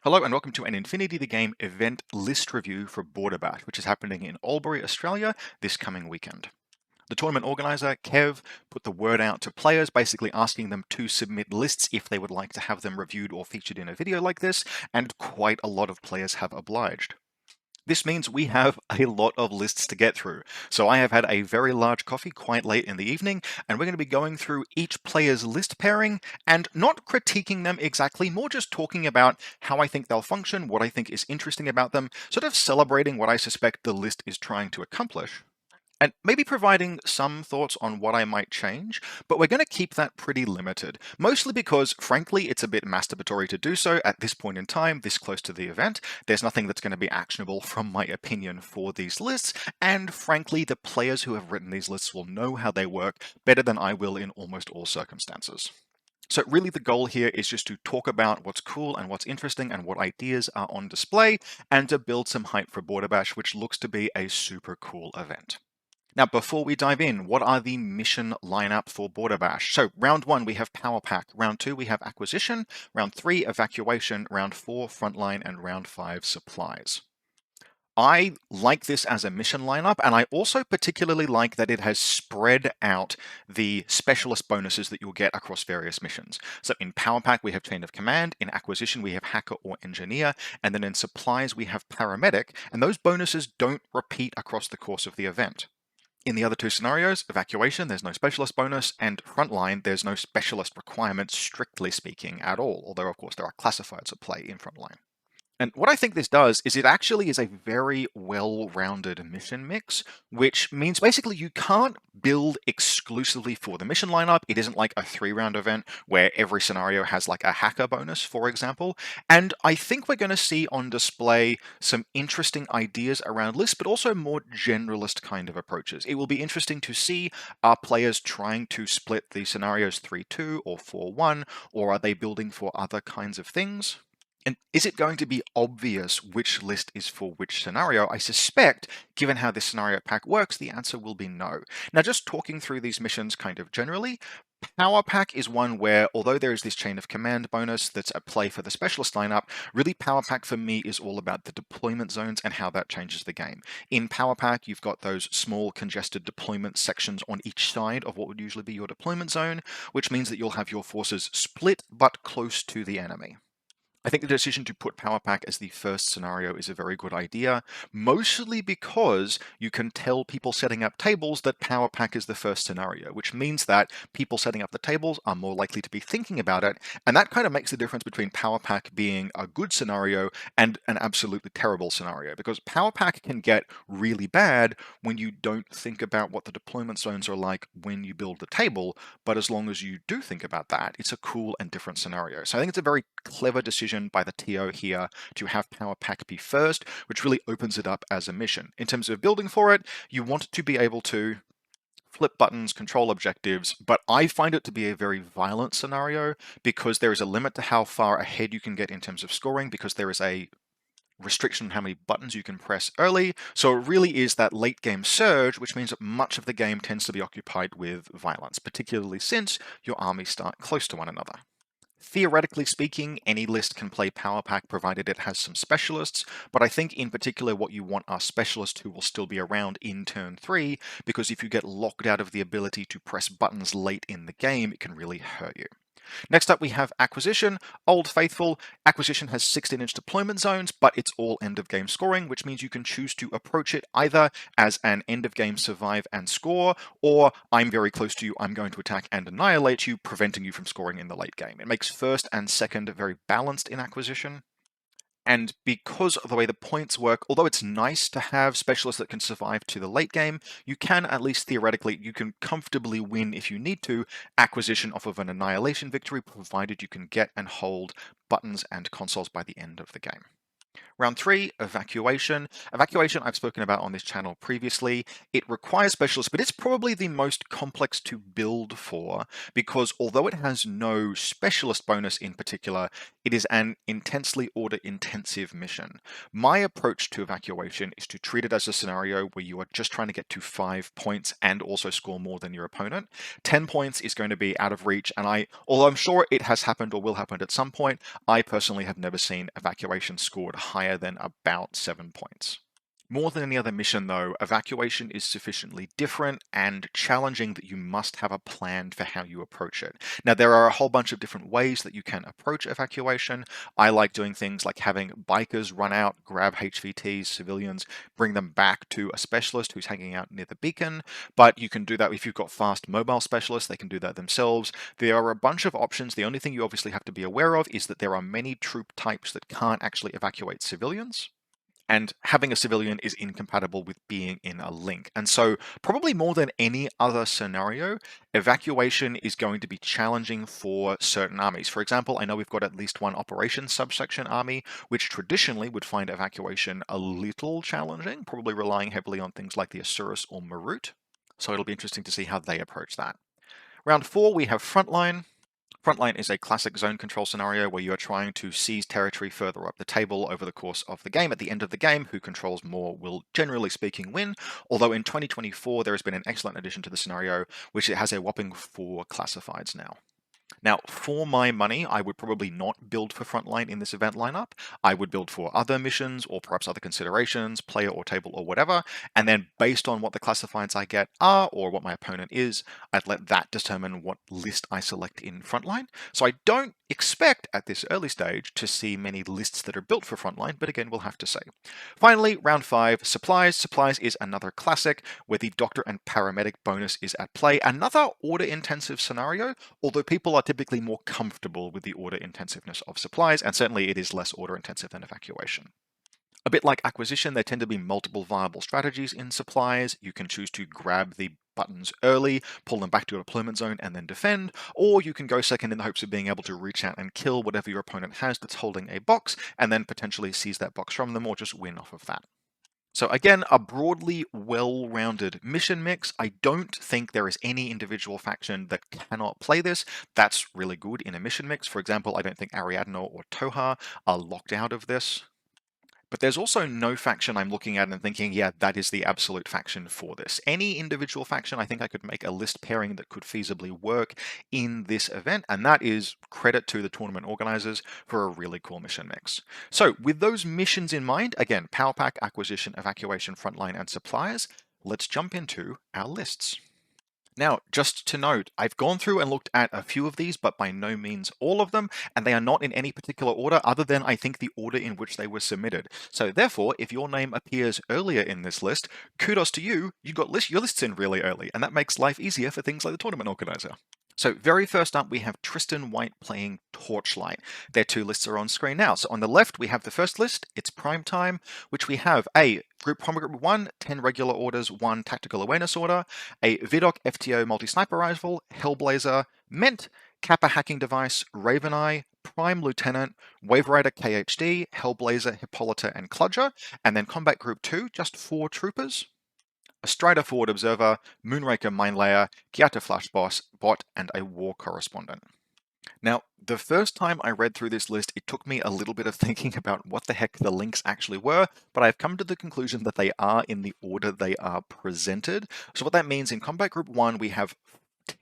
Hello and welcome to an Infinity the Game event list review for Borderbash, which is happening in Albury, Australia this coming weekend. The tournament organizer, Kev, put the word out to players, basically asking them to submit lists if they would like to have them reviewed or featured in a video like this, and quite a lot of players have obliged. This means we have a lot of lists to get through. So I have had a very large coffee quite late in the evening, and we're going to be going through each player's list pairing and not critiquing them exactly, more just talking about how I think they'll function, what I think is interesting about them, sort of celebrating what I suspect the list is trying to accomplish. And maybe providing some thoughts on what I might change, but we're going to keep that pretty limited, mostly because, frankly, it's a bit masturbatory to do so at this point in time, this close to the event. There's nothing that's going to be actionable from my opinion for these lists, and frankly, the players who have written these lists will know how they work better than I will in almost all circumstances. So really the goal here is just to talk about what's cool and what's interesting and what ideas are on display, and to build some hype for Borderbash, which looks to be a super cool event. Now, before we dive in, what are the mission lineup for Borderbash? So, round 1, we have Power Pack. Round 2, we have Acquisition. Round 3, Evacuation. Round 4, Frontline. And Round 5, Supplies. I like this as a mission lineup, and I also particularly like that it has spread out the specialist bonuses that you'll get across various missions. So in Power Pack, we have Chain of Command, in Acquisition, we have Hacker or Engineer, and then in Supplies, we have Paramedic, and those bonuses don't repeat across the course of the event. In the other two scenarios, Evacuation, there's no specialist bonus, and Frontline, there's no specialist requirement, strictly speaking, at all, although of course there are classifieds at play in Frontline. And what I think this does is it actually is a very well-rounded mission mix, which means basically you can't build exclusively for the mission lineup. It isn't like a 3-round event where every scenario has like a hacker bonus, for example. And I think we're going to see on display some interesting ideas around lists, but also more generalist kind of approaches. It will be interesting to see, are players trying to split the scenarios 3-2 or 4-1, or are they building for other kinds of things? And is it going to be obvious which list is for which scenario? I suspect, given how this scenario pack works, the answer will be no. Now, just talking through these missions kind of generally, Power Pack is one where, although there is this chain of command bonus that's at play for the specialist lineup, really Power Pack for me is all about the deployment zones and how that changes the game. In Power Pack, you've got those small congested deployment sections on each side of what would usually be your deployment zone, which means that you'll have your forces split but close to the enemy. I think the decision to put Power Pack as the first scenario is a very good idea, mostly because you can tell people setting up tables that Power Pack is the first scenario, which means that people setting up the tables are more likely to be thinking about it, and that kind of makes the difference between Power Pack being a good scenario and an absolutely terrible scenario, because Power Pack can get really bad when you don't think about what the deployment zones are like when you build the table, but as long as you do think about that, it's a cool and different scenario. So I think it's a very clever decision by the TO here to have Power Pack be first, which really opens it up as a mission. In terms of building for it, you want to be able to flip buttons, control objectives, but I find it to be a very violent scenario because there is a limit to how far ahead you can get in terms of scoring, because there is a restriction on how many buttons you can press early. So it really is that late game surge, which means that much of the game tends to be occupied with violence, particularly since your armies start close to one another. Theoretically speaking, any list can play Power Pack provided it has some specialists, but I think in particular what you want are specialists who will still be around in turn 3, because if you get locked out of the ability to press buttons late in the game, it can really hurt you. Next up, we have Acquisition. Old Faithful. Acquisition has 16-inch deployment zones, but it's all end-of-game scoring, which means you can choose to approach it either as an end-of-game survive and score, or I'm very close to you, I'm going to attack and annihilate you, preventing you from scoring in the late game. It makes first and second very balanced in Acquisition. And because of the way the points work, although it's nice to have specialists that can survive to the late game, you can, at least theoretically, you can comfortably win if you need to, Acquisition off of an annihilation victory, provided you can get and hold buttons and consoles by the end of the game. Round 3, Evacuation. Evacuation I've spoken about on this channel previously. It requires specialists, but it's probably the most complex to build for because although it has no specialist bonus in particular, it is an intensely order-intensive mission. My approach to Evacuation is to treat it as a scenario where you are just trying to get to 5 points and also score more than your opponent. 10 points is going to be out of reach, and although I'm sure it has happened or will happen at some point, I personally have never seen Evacuation scored higher than about 7 points. More than any other mission though, Evacuation is sufficiently different and challenging that you must have a plan for how you approach it. Now there are a whole bunch of different ways that you can approach Evacuation. I like doing things like having bikers run out, grab HVTs, civilians, bring them back to a specialist who's hanging out near the beacon, but you can do that if you've got fast mobile specialists, they can do that themselves. There are a bunch of options. The only thing you obviously have to be aware of is that there are many troop types that can't actually evacuate civilians. And having a civilian is incompatible with being in a link. And so probably more than any other scenario, Evacuation is going to be challenging for certain armies. For example, I know we've got at least one operations subsection army, which traditionally would find Evacuation a little challenging, probably relying heavily on things like the Asurus or Marut. So it'll be interesting to see how they approach that. Round 4, we have Frontline. Frontline is a classic zone control scenario where you are trying to seize territory further up the table over the course of the game. At the end of the game, who controls more will, generally speaking, win. Although in 2024, there has been an excellent addition to the scenario, which it has a whopping 4 classifieds now. Now, for my money, I would probably not build for Frontline in this event lineup. I would build for other missions or perhaps other considerations, player or table or whatever, and then based on what the classifieds I get are or what my opponent is, I'd let that determine what list I select in Frontline. So I don't expect at this early stage to see many lists that are built for Frontline, but again, we'll have to see. Finally, round 5, Supplies. Supplies is another classic where the Doctor and Paramedic bonus is at play. Another order-intensive scenario, although people are typically more comfortable with the order intensiveness of supplies, and certainly it is less order intensive than Evacuation. A bit like Acquisition, there tend to be multiple viable strategies in supplies. You can choose to grab the buttons early, pull them back to your deployment zone, and then defend, or you can go second in the hopes of being able to reach out and kill whatever your opponent has that's holding a box, and then potentially seize that box from them, or just win off of that. So again, a broadly well-rounded mission mix. I don't think there is any individual faction that cannot play this. That's really good in a mission mix. For example, I don't think Ariadne or Toha are locked out of this. But there's also no faction I'm looking at and thinking, yeah, that is the absolute faction for this. Any individual faction, I think I could make a list pairing that could feasibly work in this event, and that is credit to the tournament organizers for a really cool mission mix. So with those missions in mind, again, Power Pack, Acquisition, Evacuation, Frontline, and Suppliers, let's jump into our lists. Now, just to note, I've gone through and looked at a few of these, but by no means all of them, and they are not in any particular order other than, I think, the order in which they were submitted. So therefore, if your name appears earlier in this list, kudos to you, you got your lists in really early, and that makes life easier for things like the tournament organizer. So very first up, we have Tristan White playing Torchlight. Their 2 lists are on screen now. So on the left, we have the first list, it's Prime Time, which we have a Combat Group 1, 10 regular orders, 1 tactical awareness order, a Vidok FTO multi-sniper rifle, Hellblazer, Ment, Kappa hacking device, Raven Eye, Prime Lieutenant, Wave Rider KHD, Hellblazer, Hippolyta, and Cludger, and then Combat Group 2, just 4 troopers. A Strider Forward Observer, Moonraker Mindlayer, Kiata Flash Bot, and a War Correspondent. Now, the first time I read through this list, it took me a little bit of thinking about what the heck the links actually were, but I've come to the conclusion that they are in the order they are presented. So what that means, in Combat Group 1, we have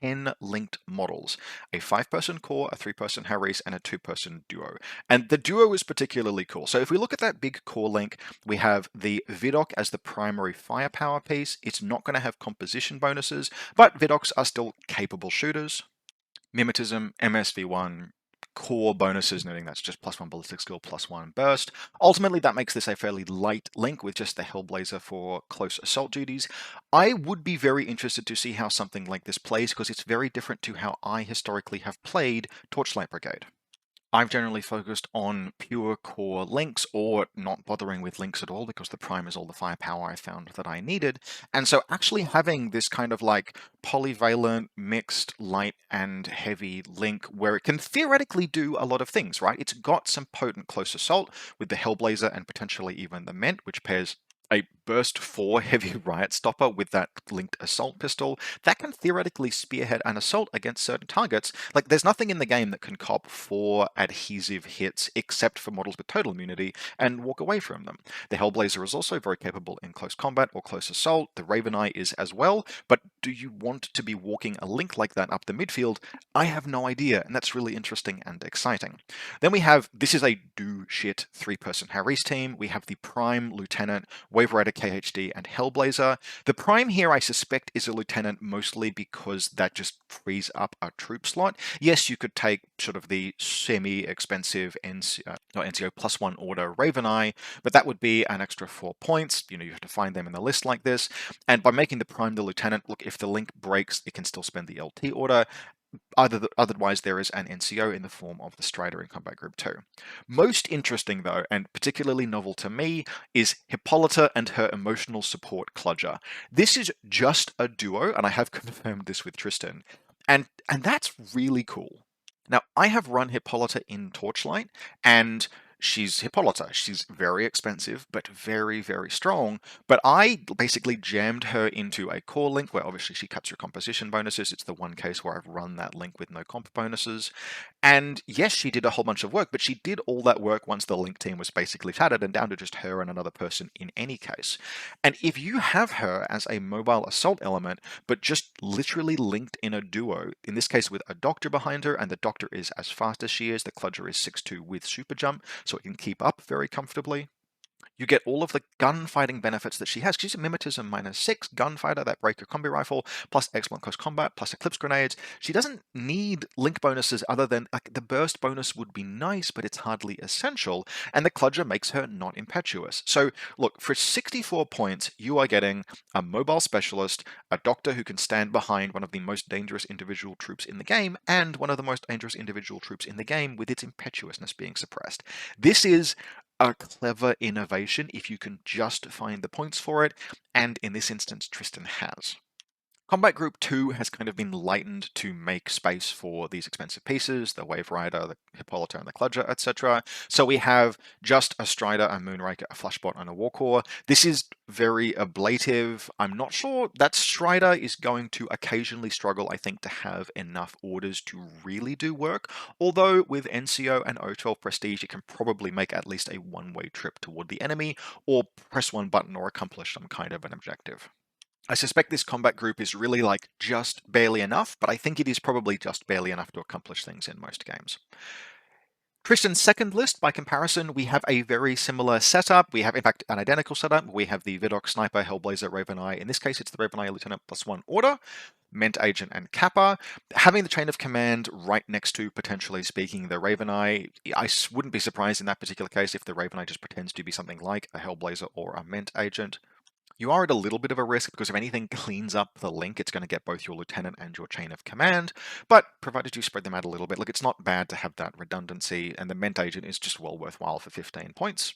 10 linked models, a 5-person core, a 3-person Harris, and a 2-person duo. And the duo is particularly cool. So if we look at that big core link, we have the Vidok as the primary firepower piece. It's not going to have composition bonuses, but Vidoks are still capable shooters. Mimetism, MSV1, core bonuses, noting that's just +1 ballistic skill, +1 burst. Ultimately, that makes this a fairly light link with just the Hellblazer for close assault duties. I would be very interested to see how something like this plays, because it's very different to how I historically have played Torchlight Brigade. I've generally focused on pure core links or not bothering with links at all because the prime is all the firepower I found that I needed. And so actually having this kind of like polyvalent, mixed, light and heavy link where it can theoretically do a lot of things, right? It's got some potent close assault with the Hellblazer and potentially even the Ment, which pairs a burst 4 heavy riot stopper with that linked assault pistol that can theoretically spearhead an assault against certain targets. Like there's nothing in the game that can cop 4 adhesive hits except for models with total immunity and walk away from them. The Hellblazer is also very capable in close combat or close assault. The Raven Eye is as well, but do you want to be walking a link like that up the midfield? I have no idea, and that's really interesting and exciting. Then we have, this is a do shit 3-person Harry's team. We have the Prime, Lieutenant, Wave Rider KHD, and Hellblazer. The Prime here, I suspect, is a Lieutenant mostly because that just frees up a troop slot. Yes, you could take sort of the semi-expensive NCO +1 order Raven Eye, but that would be an extra 4 points. You have to find them in the list like this. And by making the Prime the Lieutenant, look, if the link breaks, it can still spend the LT order. Otherwise, there is an NCO in the form of the Strider in Combat Group 2. Most interesting, though, and particularly novel to me, is Hippolyta and her emotional support Kludger. This is just a duo, and I have confirmed this with Tristan, and that's really cool. Now, I have run Hippolyta in Torchlight, and she's Hippolyta. She's very expensive, but very, very strong. But I basically jammed her into a core link where obviously she cuts your composition bonuses. It's the one case where I've run that link with no comp bonuses. And yes, she did a whole bunch of work, but she did all that work once the link team was basically shattered and down to just her and another person in any case. And if you have her as a mobile assault element, but just literally linked in a duo, in this case with a doctor behind her, and the doctor is as fast as she is, the Kludger is 6'2 with super jump, so it can keep up very comfortably. You get all of the gunfighting benefits that she has. She's a Mimetism -6 gunfighter, that breaker combi rifle, plus excellent close combat, plus eclipse grenades. She doesn't need link bonuses other than like the burst bonus would be nice, but it's hardly essential. And the Kludger makes her not impetuous. So look, for 64 points, you are getting a mobile specialist, a doctor who can stand behind one of the most dangerous individual troops in the game, and one of the most dangerous individual troops in the game with its impetuousness being suppressed. This is a clever innovation if you can just find the points for it, and in this instance, Tristan has. Combat Group 2 has kind of been lightened to make space for these expensive pieces, the Wave Rider, the Hippolyta, and the Kludger, etc. So we have just a Strider, a Moonraker, a Flashbot, and a Warcore. This is very ablative. I'm not sure that Strider is going to occasionally struggle, I think, to have enough orders to really do work, although with NCO and O12 Prestige, it can probably make at least a one-way trip toward the enemy, or press one button or accomplish some kind of an objective. I suspect this combat group is really like just barely enough, but I think it is probably just barely enough to accomplish things in most games. Tristan's second list, by comparison, we have a very similar setup. We have, in fact, an identical setup. We have the Vidok, Sniper, Hellblazer, Raven Eye. In this case, it's the Raven Eye Lieutenant +1 order, Ment Agent, and Kappa. Having the chain of command right next to, potentially speaking, the Raven Eye, I wouldn't be surprised in that particular case if the Raven Eye just pretends to be something like a Hellblazer or a Ment Agent. You are at a little bit of a risk because if anything cleans up the link, it's going to get both your lieutenant and your chain of command. But provided you spread them out a little bit, look, it's not bad to have that redundancy, and the Ment Agent is just well worthwhile for 15 points.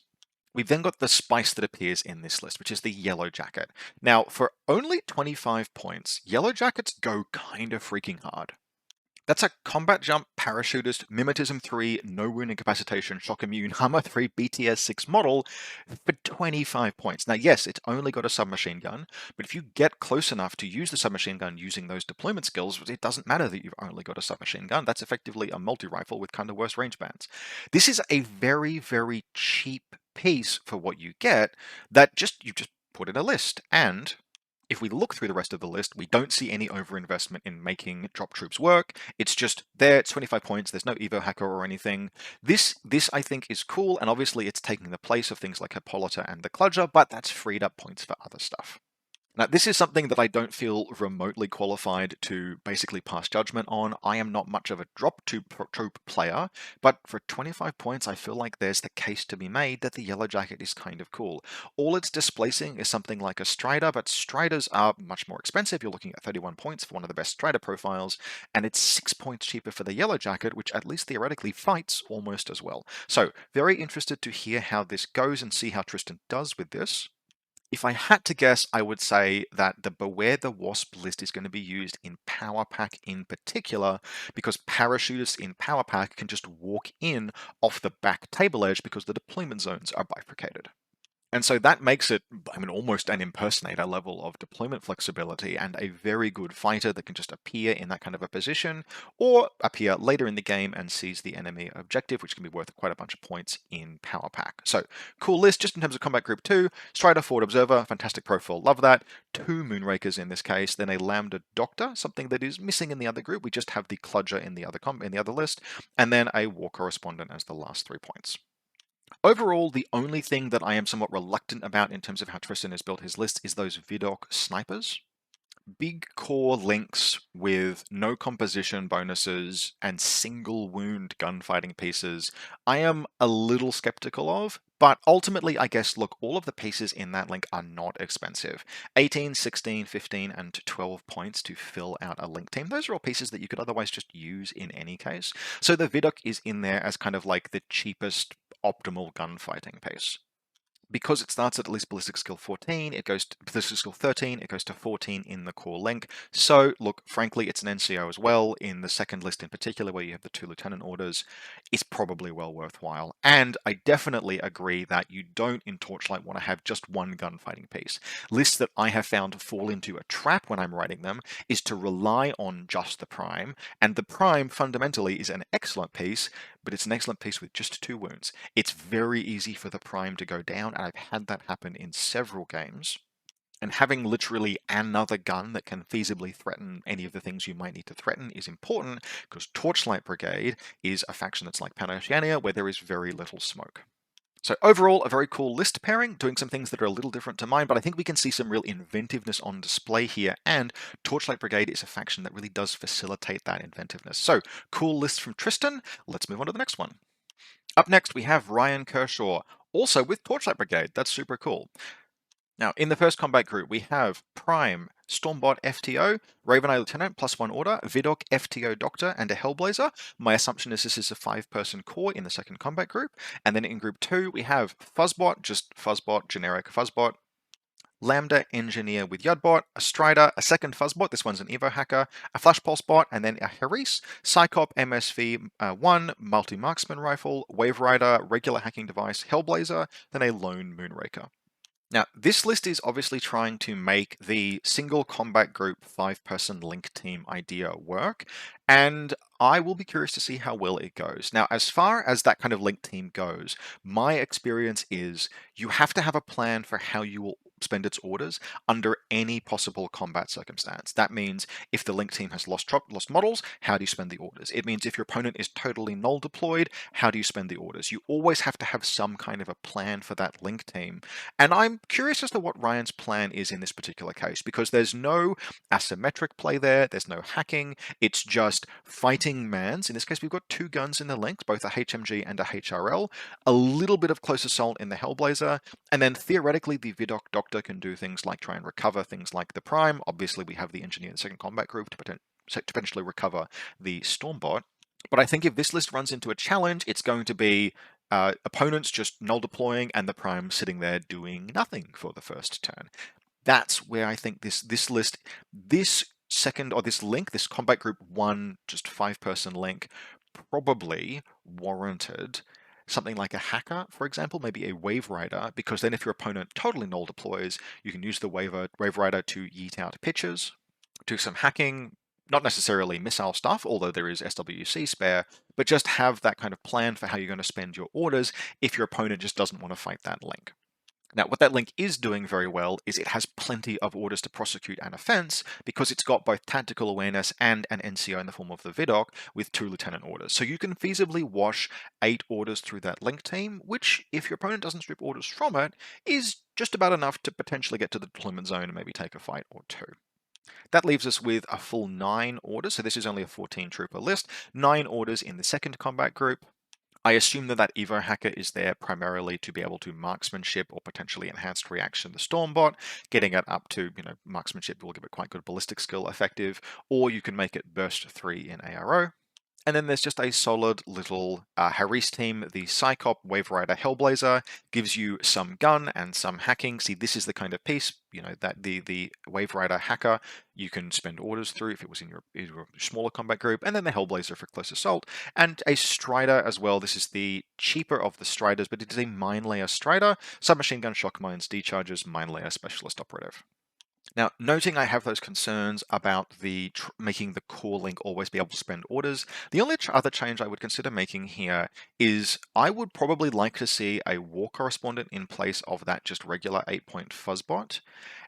We've then got the spice that appears in this list, which is the Yellow Jacket. Now, for only 25 points, Yellow Jackets go kind of freaking hard. That's a Combat Jump Parachutist Mimetism 3 No Wound Incapacitation Shock Immune Hummer 3 BTS 6 model for 25 points. Now, yes, it's only got a submachine gun, but if you get close enough to use the submachine gun using those deployment skills, it doesn't matter that you've only got a submachine gun. That's effectively a multi-rifle with kind of worse range bands. This is a very, very cheap piece for what you get that you just put in a list. And if we look through the rest of the list, we don't see any overinvestment in making drop troops work. It's just there, it's 25 points, there's no Evo hacker or anything. This I think is cool, and obviously it's taking the place of things like Hippolyta and the Kludger, but that's freed up points for other stuff. Now, this is something that I don't feel remotely qualified to basically pass judgment on. I am not much of a drop troop player, but for 25 points, I feel like there's the case to be made that the Yellow Jacket is kind of cool. All it's displacing is something like a Strider, but Striders are much more expensive. You're looking at 31 points for one of the best Strider profiles, and it's 6 points cheaper for the Yellow Jacket, which at least theoretically fights almost as well. So, very interested to hear how this goes and see how Tristan does with this. If I had to guess, I would say that the Beware the Wasp list is going to be used in Power Pack in particular, because parachutists in Power Pack can just walk in off the back table edge because the deployment zones are bifurcated. And so that makes it, I mean, almost an impersonator level of deployment flexibility and a very good fighter that can just appear in that kind of a position or appear later in the game and seize the enemy objective, which can be worth quite a bunch of points in Power Pack. So cool list just in terms of Combat Group 2. Strider, Forward Observer, fantastic profile, love that. 2 Moonrakers in this case, then a Lambda Doctor, something that is missing in the other group. We just have the Cludger in the other list, and then a War Correspondent as the last 3 points. Overall, the only thing that I am somewhat reluctant about in terms of how Tristan has built his list is those Vidocq snipers. Big core links with no composition bonuses and single wound gunfighting pieces, I am a little skeptical of, but ultimately, I guess, look, all of the pieces in that link are not expensive. 18, 16, 15, and 12 points to fill out a link team. Those are all pieces that you could otherwise just use in any case. So the Vidocq is in there as kind of like the cheapest optimal gunfighting piece. Because it starts at least ballistic skill 14, it goes to ballistic skill 13, it goes to 14 in the core link. So, look, frankly, it's an NCO as well. In the second list in particular, where you have the 2 lieutenant orders, it's probably well worthwhile. And I definitely agree that you don't in Torchlight want to have just one gunfighting piece. Lists that I have found fall into a trap when I'm writing them is to rely on just the Prime, and the Prime fundamentally is an excellent piece, but it's an excellent piece with just 2 wounds. It's very easy for the Prime to go down, and I've had that happen in several games. And having literally another gun that can feasibly threaten any of the things you might need to threaten is important, because Torchlight Brigade is a faction that's like Pan-Oceania, where there is very little smoke. So overall, a very cool list pairing, doing some things that are a little different to mine, but I think we can see some real inventiveness on display here, and Torchlight Brigade is a faction that really does facilitate that inventiveness. So, cool list from Tristan. Let's move on to the next one. Up next, we have Ryan Kershaw, also with Torchlight Brigade. That's super cool. Now, in the first combat group, we have Prime, Stormbot FTO, Raven Eye Lieutenant, +1 order, Vidocq FTO Doctor, and a Hellblazer. My assumption is this is a 5-person core in the second combat group. And then in group 2, we have Fuzzbot, just Fuzzbot, generic Fuzzbot, Lambda Engineer with Yudbot, a Strider, a second Fuzzbot, this one's an Evo hacker, a Flash Pulse bot, and then a Haris, Psychop MSV-1, Multi-Marksman Rifle, Wave Rider, regular hacking device, Hellblazer, then a Lone Moonraker. Now, this list is obviously trying to make the single combat group 5-person link team idea work, and I will be curious to see how well it goes. Now, as far as that kind of link team goes, my experience is you have to have a plan for how you will spend its orders under any possible combat circumstance. That means if the link team has lost models, how do you spend the orders? It means if your opponent is totally null deployed, how do you spend the orders? You always have to have some kind of a plan for that link team. And I'm curious as to what Ryan's plan is in this particular case, because there's no asymmetric play there, there's no hacking, it's just fighting mans. In this case, we've got 2 guns in the links, both a HMG and a HRL, a little bit of close assault in the Hellblazer, and then theoretically the Vidocq Doctor can do things like try and recover things like the Prime. Obviously, we have the Engineer in the second combat group to potentially recover the Stormbot. But I think if this list runs into a challenge, it's going to be opponents just null deploying and the Prime sitting there doing nothing for the first turn. That's where I think this list, this second, or this link, this combat group 1, just 5-person link, probably warranted something like a hacker, for example, maybe a Wave Rider, because then if your opponent totally null deploys, you can use the Wave Rider to yeet out pitches, do some hacking, not necessarily missile stuff, although there is SWC spare, but just have that kind of plan for how you're going to spend your orders if your opponent just doesn't want to fight that link. Now, what that link is doing very well is it has plenty of orders to prosecute an offense because it's got both tactical awareness and an NCO in the form of the Vidocq with 2 lieutenant orders. So you can feasibly wash 8 orders through that link team, which, if your opponent doesn't strip orders from it, is just about enough to potentially get to the deployment zone and maybe take a fight or 2. That leaves us with a full 9 orders, so this is only a 14 trooper list, 9 orders in the second combat group. I assume that Evo hacker is there primarily to be able to marksmanship or potentially enhanced reaction the Stormbot, getting it up to, marksmanship will give it quite good ballistic skill effective, or you can make it burst 3 in ARO. And then there's just a solid little Haris team. The Psychop Wave Rider Hellblazer gives you some gun and some hacking. See, this is the kind of piece, that the Wave Rider Hacker you can spend orders through if it was in your smaller combat group. And then the Hellblazer for close assault. And a Strider as well. This is the cheaper of the Striders, but it is a Mine Layer Strider. Submachine gun, shock mines, decharges, Mine Layer Specialist Operative. Now, noting I have those concerns about making the core link always be able to spend orders, the only other change I would consider making here is I would probably like to see a war correspondent in place of that just regular 8-point fuzzbot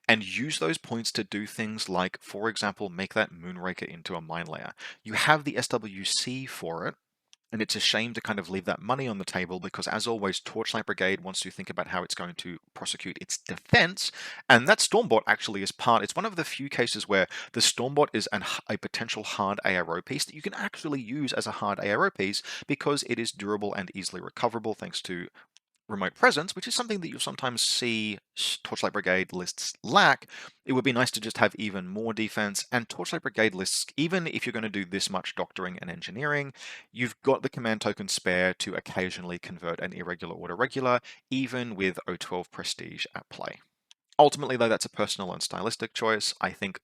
and use those points to do things like, for example, make that Moonraker into a mine layer. You have the SWC for it, and it's a shame to kind of leave that money on the table because, as always, Torchlight Brigade wants to think about how it's going to prosecute its defense. And that Stormbot actually is it's one of the few cases where the Stormbot is a potential hard ARO piece that you can actually use as a hard ARO piece because it is durable and easily recoverable thanks to remote presence, which is something that you'll sometimes see Torchlight Brigade lists lack. It would be nice to just have even more defense, and Torchlight Brigade lists, even if you're going to do this much doctoring and engineering, you've got the command token spare to occasionally convert an irregular order regular, even with O12 Prestige at play. Ultimately, though, that's a personal and stylistic choice. I think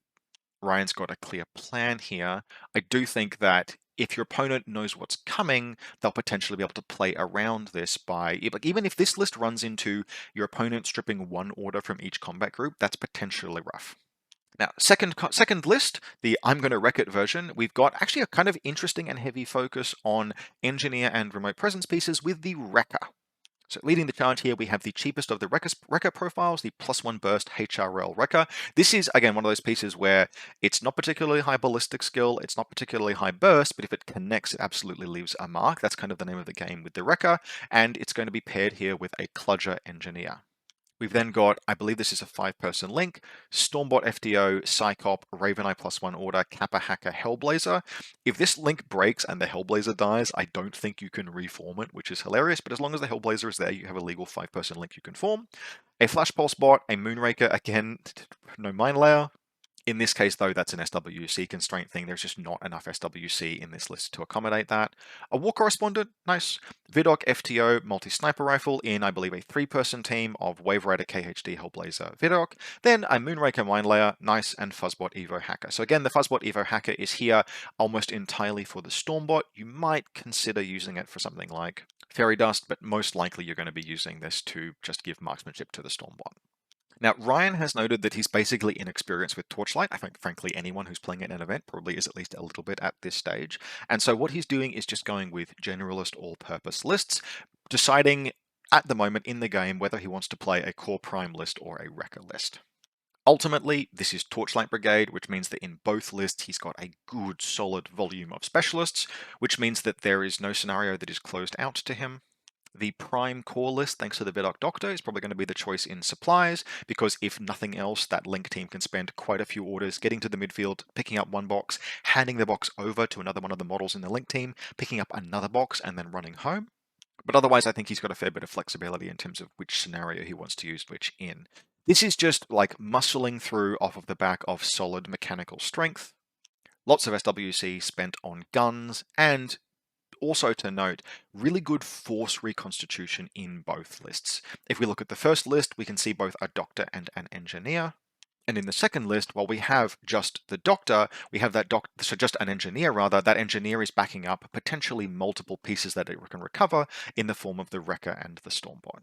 Ryan's got a clear plan here. I do think that if your opponent knows what's coming, they'll potentially be able to play around this by, even if this list runs into your opponent stripping 1 order from each combat group, that's potentially rough. Now, second list, the I'm going to wreck it version, we've got actually a kind of interesting and heavy focus on engineer and remote presence pieces with the Wrecker. So leading the charge here, we have the cheapest of the Wrecker profiles, the +1 burst HRL Wrecker. This is, again, one of those pieces where it's not particularly high ballistic skill, it's not particularly high burst, but if it connects, it absolutely leaves a mark. That's kind of the name of the game with the Wrecker, and it's going to be paired here with a Kludger Engineer. We've then got, I believe this is a 5-person link, Stormbot FTO, Psychop, Raveneye +1 order, Kappa Hacker, Hellblazer. If this link breaks and the Hellblazer dies, I don't think you can reform it, which is hilarious, but as long as the Hellblazer is there, you have a legal 5-person link you can form. A Flash Pulse bot, a Moonraker, again, no Mine Layer. In this case, though, that's an SWC constraint thing. There's just not enough SWC in this list to accommodate that. A War Correspondent, nice. Vidocq FTO multi-sniper rifle in, I believe, a 3-person team of Wave Rider, KHD, Hellblazer, Vidocq. Then a Moonraker Mine Layer, nice, and Fuzzbot Evo Hacker. So again, the Fuzzbot Evo Hacker is here almost entirely for the Stormbot. You might consider using it for something like Fairy Dust, but most likely you're going to be using this to just give marksmanship to the Stormbot. Now, Ryan has noted that he's basically inexperienced with Torchlight. I think, frankly, anyone who's playing at an event probably is at least a little bit at this stage. And so what he's doing is just going with generalist all-purpose lists, deciding at the moment in the game whether he wants to play a core prime list or a wrecker list. Ultimately, this is Torchlight Brigade, which means that in both lists he's got a good, solid volume of specialists, which means that there is no scenario that is closed out to him. The prime core list, thanks to the Vidocq Doctor, is probably going to be the choice in supplies, because if nothing else, that link team can spend quite a few orders getting to the midfield, picking up 1 box, handing the box over to another one of the models in the link team, picking up another box, and then running home. But otherwise, I think he's got a fair bit of flexibility in terms of which scenario he wants to use which in. This is just like muscling through off of the back of solid mechanical strength. Lots of SWC spent on guns, and also to note, really good force reconstitution in both lists. If we look at the first list, we can see both a doctor and an engineer. And in the second list, while we have just the doctor, we have so just an engineer rather, that engineer is backing up potentially multiple pieces that it can recover in the form of the wrecker and the Stormbot.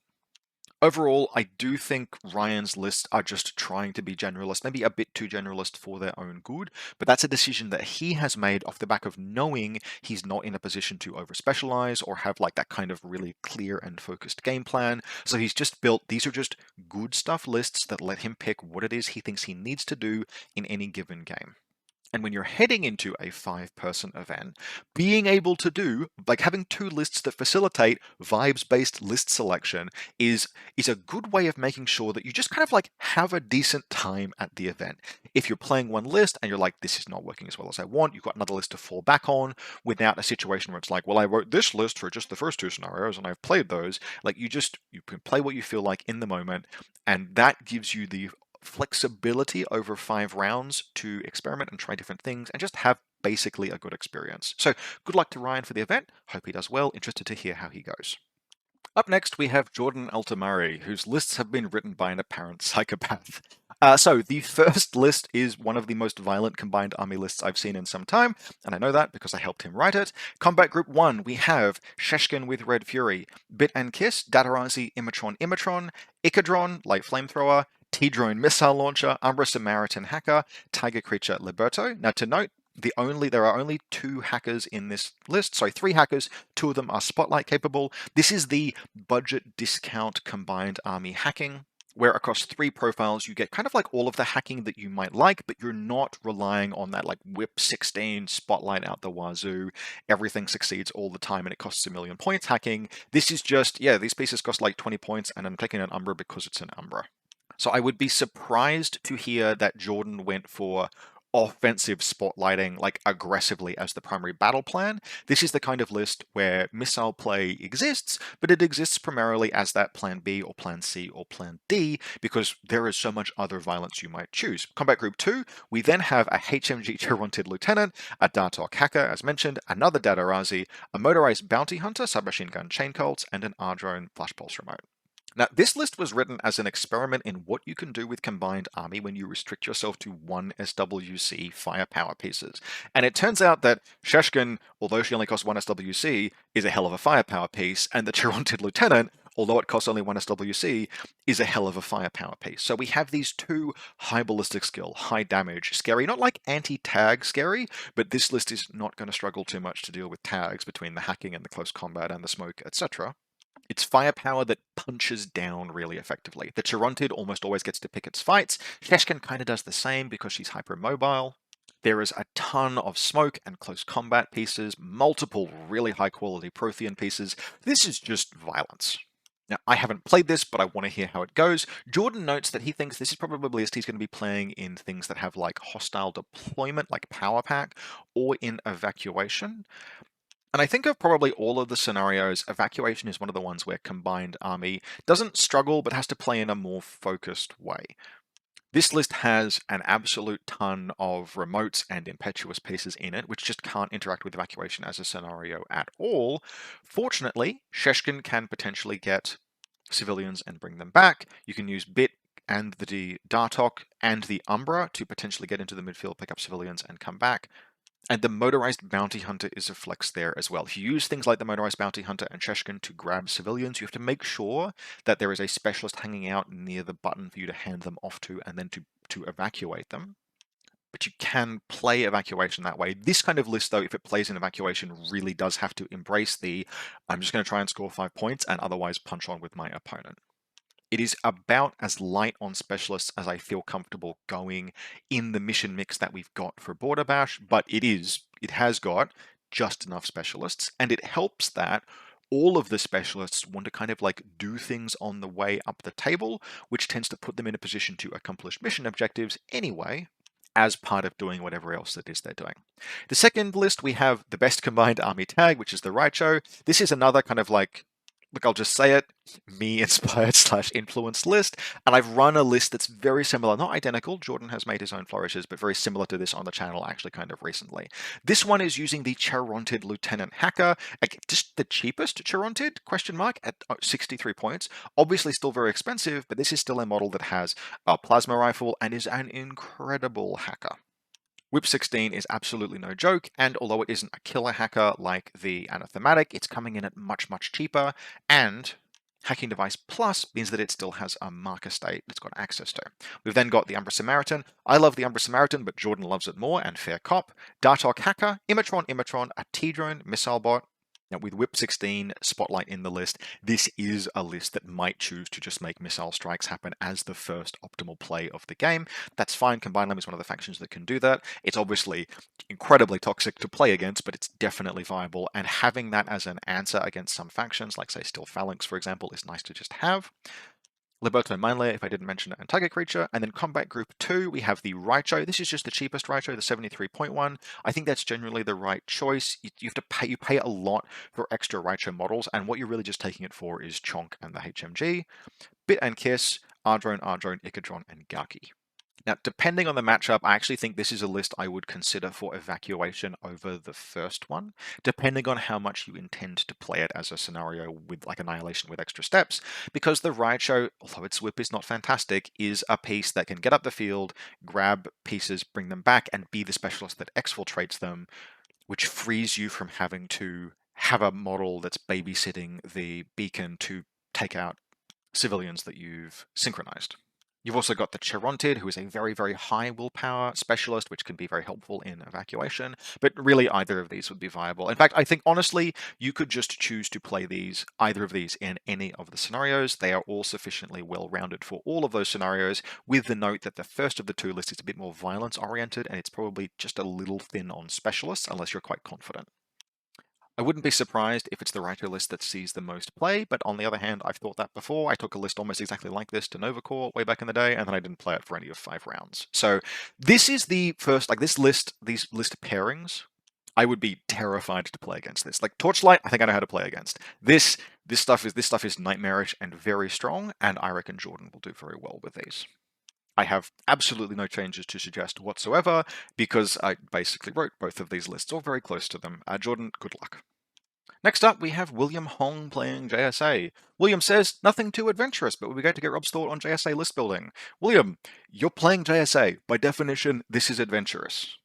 Overall, I do think Ryan's lists are just trying to be generalist, maybe a bit too generalist for their own good, but that's a decision that he has made off the back of knowing he's not in a position to over-specialize or have like that kind of really clear and focused game plan. So he's just built, these are just good stuff lists that let him pick what it is he thinks he needs to do in any given game. And when you're heading into a 5-person event, being able to do, like having 2 lists that facilitate vibes-based list selection is a good way of making sure that you just kind of like have a decent time at the event. If you're playing one list and you're like, this is not working as well as I want, you've got another list to fall back on without a situation where it's like, well, I wrote this list for just the first 2 scenarios and I've played those. Like you can play what you feel like in the moment, and that gives you the flexibility over 5 rounds to experiment and try different things and just have basically a good experience. So good luck to Ryan for the event. Hope he does well. Interested to hear how he goes. Up next, we have Jordan Altamari, whose lists have been written by an apparent psychopath. So the first list is one of the most violent combined army lists I've seen in some time, and I know that because I helped him write it. Combat Group 1, we have Sheshkin with Red Fury, Bit and Kiss, Datarazi, Imatron, Ikadron, Light Flamethrower, T-Drone Missile Launcher, Umbra Samaritan Hacker, Tiger Creature Liberto. Now to note, there are only 2 hackers in this list. Sorry, 3 hackers. 2 of them are Spotlight capable. This is the budget discount combined army hacking, where across 3 profiles you get kind of like all of the hacking that you might like, but you're not relying on that like whip 16 Spotlight out the wazoo. Everything succeeds all the time and it costs 1 million points hacking. This is just, yeah, these pieces cost like 20 points and I'm taking an Umbra because it's an Umbra. So I would be surprised to hear that Jordan went for offensive spotlighting like aggressively as the primary battle plan. This is the kind of list where missile play exists, but it exists primarily as that plan B or plan C or plan D because there is so much other violence you might choose. Combat Group 2, we then have a HMG Charonted Lieutenant, a Dartok Hacker as mentioned, another Datarazi, a Motorized Bounty Hunter, Submachine Gun Chain Colts, and an R-Drone Flash Pulse Remote. Now, this list was written as an experiment in what you can do with combined army when you restrict yourself to 1 SWC firepower pieces. And it turns out that Sheshkin, although she only costs 1 SWC, is a hell of a firepower piece, and the Charonted Lieutenant, although it costs only 1 SWC, is a hell of a firepower piece. So we have these 2 high ballistic skill, high damage, scary, not like anti-tag scary, but this list is not going to struggle too much to deal with tags between the hacking and the close combat and the smoke, etc. It's firepower that punches down really effectively. The Charonted almost always gets to pick its fights. Sheshkin kind of does the same because she's hypermobile. There is a ton of smoke and close combat pieces, multiple really high quality Prothean pieces. This is just violence. Now, I haven't played this, but I want to hear how it goes. Jordan notes that he thinks this is probably a list he's going to be playing in things that have like hostile deployment, like Power Pack, or in Evacuation. And I think of probably all of the scenarios, Evacuation is one of the ones where combined army doesn't struggle but has to play in a more focused way. This list has an absolute ton of remotes and impetuous pieces in it, which just can't interact with Evacuation as a scenario at all. Fortunately, Sheshkin can potentially get civilians and bring them back. You can use Bit and the Dartok and the Umbra to potentially get into the midfield, pick up civilians, and come back. And the Motorized Bounty Hunter is a flex there as well. If you use things like the Motorized Bounty Hunter and Sheshkin to grab civilians, you have to make sure that there is a specialist hanging out near the button for you to hand them off to and then to evacuate them. But you can play Evacuation that way. This kind of list, though, if it plays in Evacuation, really does have to embrace the I'm just going to try and score 5 points and otherwise punch on with my opponent. It is about as light on specialists as I feel comfortable going in the mission mix that we've got for Borderbash, but it has got just enough specialists, and it helps that all of the specialists want to kind of like do things on the way up the table, which tends to put them in a position to accomplish mission objectives anyway, as part of doing whatever else it is they're doing. The second list, we have the best combined army tag, which is the Raicho. This is another kind of like, look, I'll just say it, me-inspired / influenced list, and I've run a list that's very similar, not identical, Jordan has made his own flourishes, but very similar to this on the channel actually kind of recently. This one is using the Charonted Lieutenant Hacker, just the cheapest Charonted, at 63 points. Obviously still very expensive, but this is still a model that has a plasma rifle and is an incredible hacker. Whip 16 is absolutely no joke, and although it isn't a killer hacker like the Anathematic, it's coming in at much, much cheaper, and Hacking Device Plus means that it still has a marker state it's got access to. We've then got the Umbra Samaritan. I love the Umbra Samaritan, but Jordan loves it more, and fair cop. Dartok Hacker, Imatron, a T-Drone, Missile Bot. Now, with Whip 16 Spotlight in the list, this is a list that might choose to just make missile strikes happen as the first optimal play of the game. That's fine. Combined Limb is one of the factions that can do that. It's obviously incredibly toxic to play against, but it's definitely viable. And having that as an answer against some factions, like say Steel Phalanx, for example, is nice to just have. Liberto Mindlayer, if I didn't mention it, and Tiger Creature. And then Combat Group 2, we have the Raicho. This is just the cheapest Raicho, the 73.1. I think that's generally the right choice. You have to pay, you pay a lot for extra Raicho models, and what you're really just taking it for is Chonk and the HMG. Bit and Kiss, Ardrone, Ikadron, and Gaki. Now, depending on the matchup, I actually think this is a list I would consider for Evacuation over the first one, depending on how much you intend to play it as a scenario with like Annihilation with extra steps, because the Raicho, although its whip is not fantastic, is a piece that can get up the field, grab pieces, bring them back, and be the specialist that exfiltrates them, which frees you from having to have a model that's babysitting the beacon to take out civilians that you've synchronized. You've also got the Cherontid, who is a very, very high willpower specialist, which can be very helpful in Evacuation, but really either of these would be viable. In fact, I think honestly, you could just choose to play either of these in any of the scenarios. They are all sufficiently well-rounded for all of those scenarios, with the note that the first of the two lists is a bit more violence-oriented, and it's probably just a little thin on specialists, unless you're quite confident. I wouldn't be surprised if it's the Raito list that sees the most play, but on the other hand, I've thought that before. I took a list almost exactly like this to Nova Corps way back in the day, and then I didn't play it for any of 5 rounds. So this is the first, like these list pairings, I would be terrified to play against this. Like Torchlight, I think I know how to play against. This stuff is nightmarish and very strong, and I reckon Jordan will do very well with these. I have absolutely no changes to suggest whatsoever because I basically wrote both of these lists or very close to them. Jordan, good luck. Next up, we have William Hong playing JSA. William says, nothing too adventurous, but we're going to get Rob's thought on JSA list building. William, you're playing JSA. By definition, this is adventurous.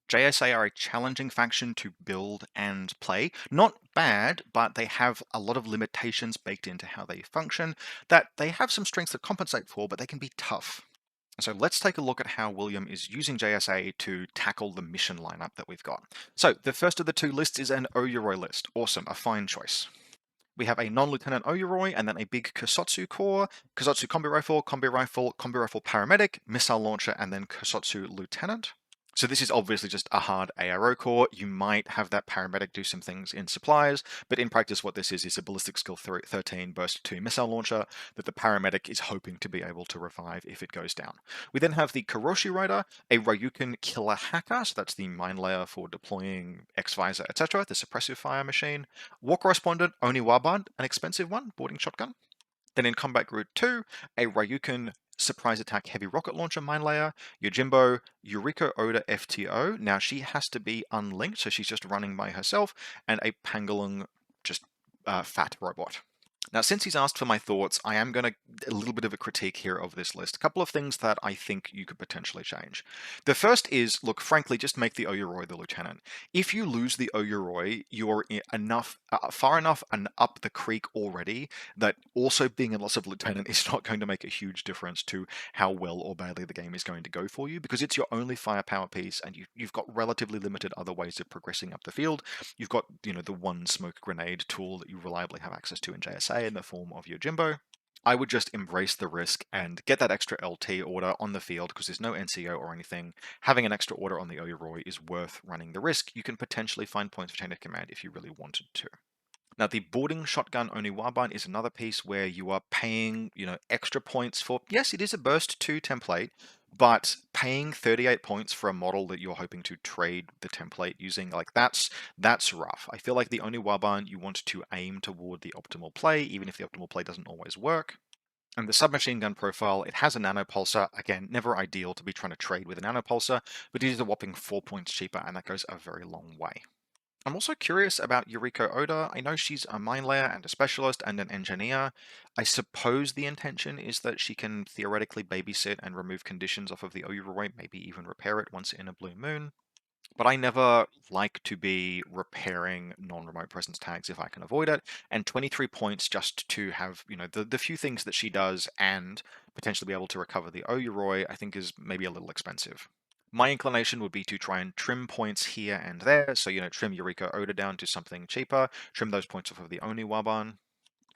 JSA are a challenging faction to build and play. Not bad, but they have a lot of limitations baked into how they function that they have some strengths to compensate for, but they can be tough. So let's take a look at how William is using JSA to tackle the mission lineup that we've got. So the first of the two lists is an Oyuroi list. Awesome, a fine choice. We have a non-lieutenant Oyuroi and then a big Kusotsu core, Kusotsu combi rifle, paramedic, missile launcher, and then Kusotsu lieutenant. So this is obviously just a hard ARO core. You might have that paramedic do some things in supplies, but in practice what this is a ballistic skill 13 burst 2 missile launcher that the paramedic is hoping to be able to revive if it goes down. We then have the Kuroshi Rider, a Ryukin killer hacker, so that's the mine layer for deploying X-Visor, etc., the suppressive fire machine. War correspondent, Oni Waband, an expensive one, boarding shotgun. Then in Combat Group 2, a Ryukin surprise attack heavy rocket launcher mine layer, Yojimbo Yuriko Oda FTO. Now she has to be unlinked, so she's just running by herself, and a Pangolin just fat robot. Now, since he's asked for my thoughts, I am going to a little bit of a critique here of this list. A couple of things that I think you could potentially change. The first is, look, frankly, just make the Oyuroi the lieutenant. If you lose the Oyuroi, you're far enough and up the creek already that also being a loss of lieutenant is not going to make a huge difference to how well or badly the game is going to go for you, because it's your only firepower piece, and you've got relatively limited other ways of progressing up the field. You've got, the one smoke grenade tool that you reliably have access to in JSA in the form of your Jimbo. I would just embrace the risk and get that extra LT order on the field because there's no NCO or anything. Having an extra order on the Oyuroi is worth running the risk. You can potentially find points for chain of command if you really wanted to. Now, the boarding shotgun Oniwaban is another piece where you are paying, extra points for, yes, it is a burst 2 template, but paying 38 points for a model that you're hoping to trade the template using, like that's rough. I feel like the Oniwaban, you want to aim toward the optimal play, even if the optimal play doesn't always work. And the submachine gun profile, it has a nanopulsar. Again, never ideal to be trying to trade with a nanopulsar, but it is a whopping 4 points cheaper, and that goes a very long way. I'm also curious about Yuriko Oda. I know she's a mine layer and a specialist and an engineer. I suppose the intention is that she can theoretically babysit and remove conditions off of the Oyuroi, maybe even repair it once in a blue moon. but I never like to be repairing non-remote presence tags if I can avoid it. And 23 points just to have, the few things that she does and potentially be able to recover the Oyuroi, I think is maybe a little expensive. My inclination would be to try and trim points here and there. So, trim Eureka Oda down to something cheaper, trim those points off of the Oniwaban.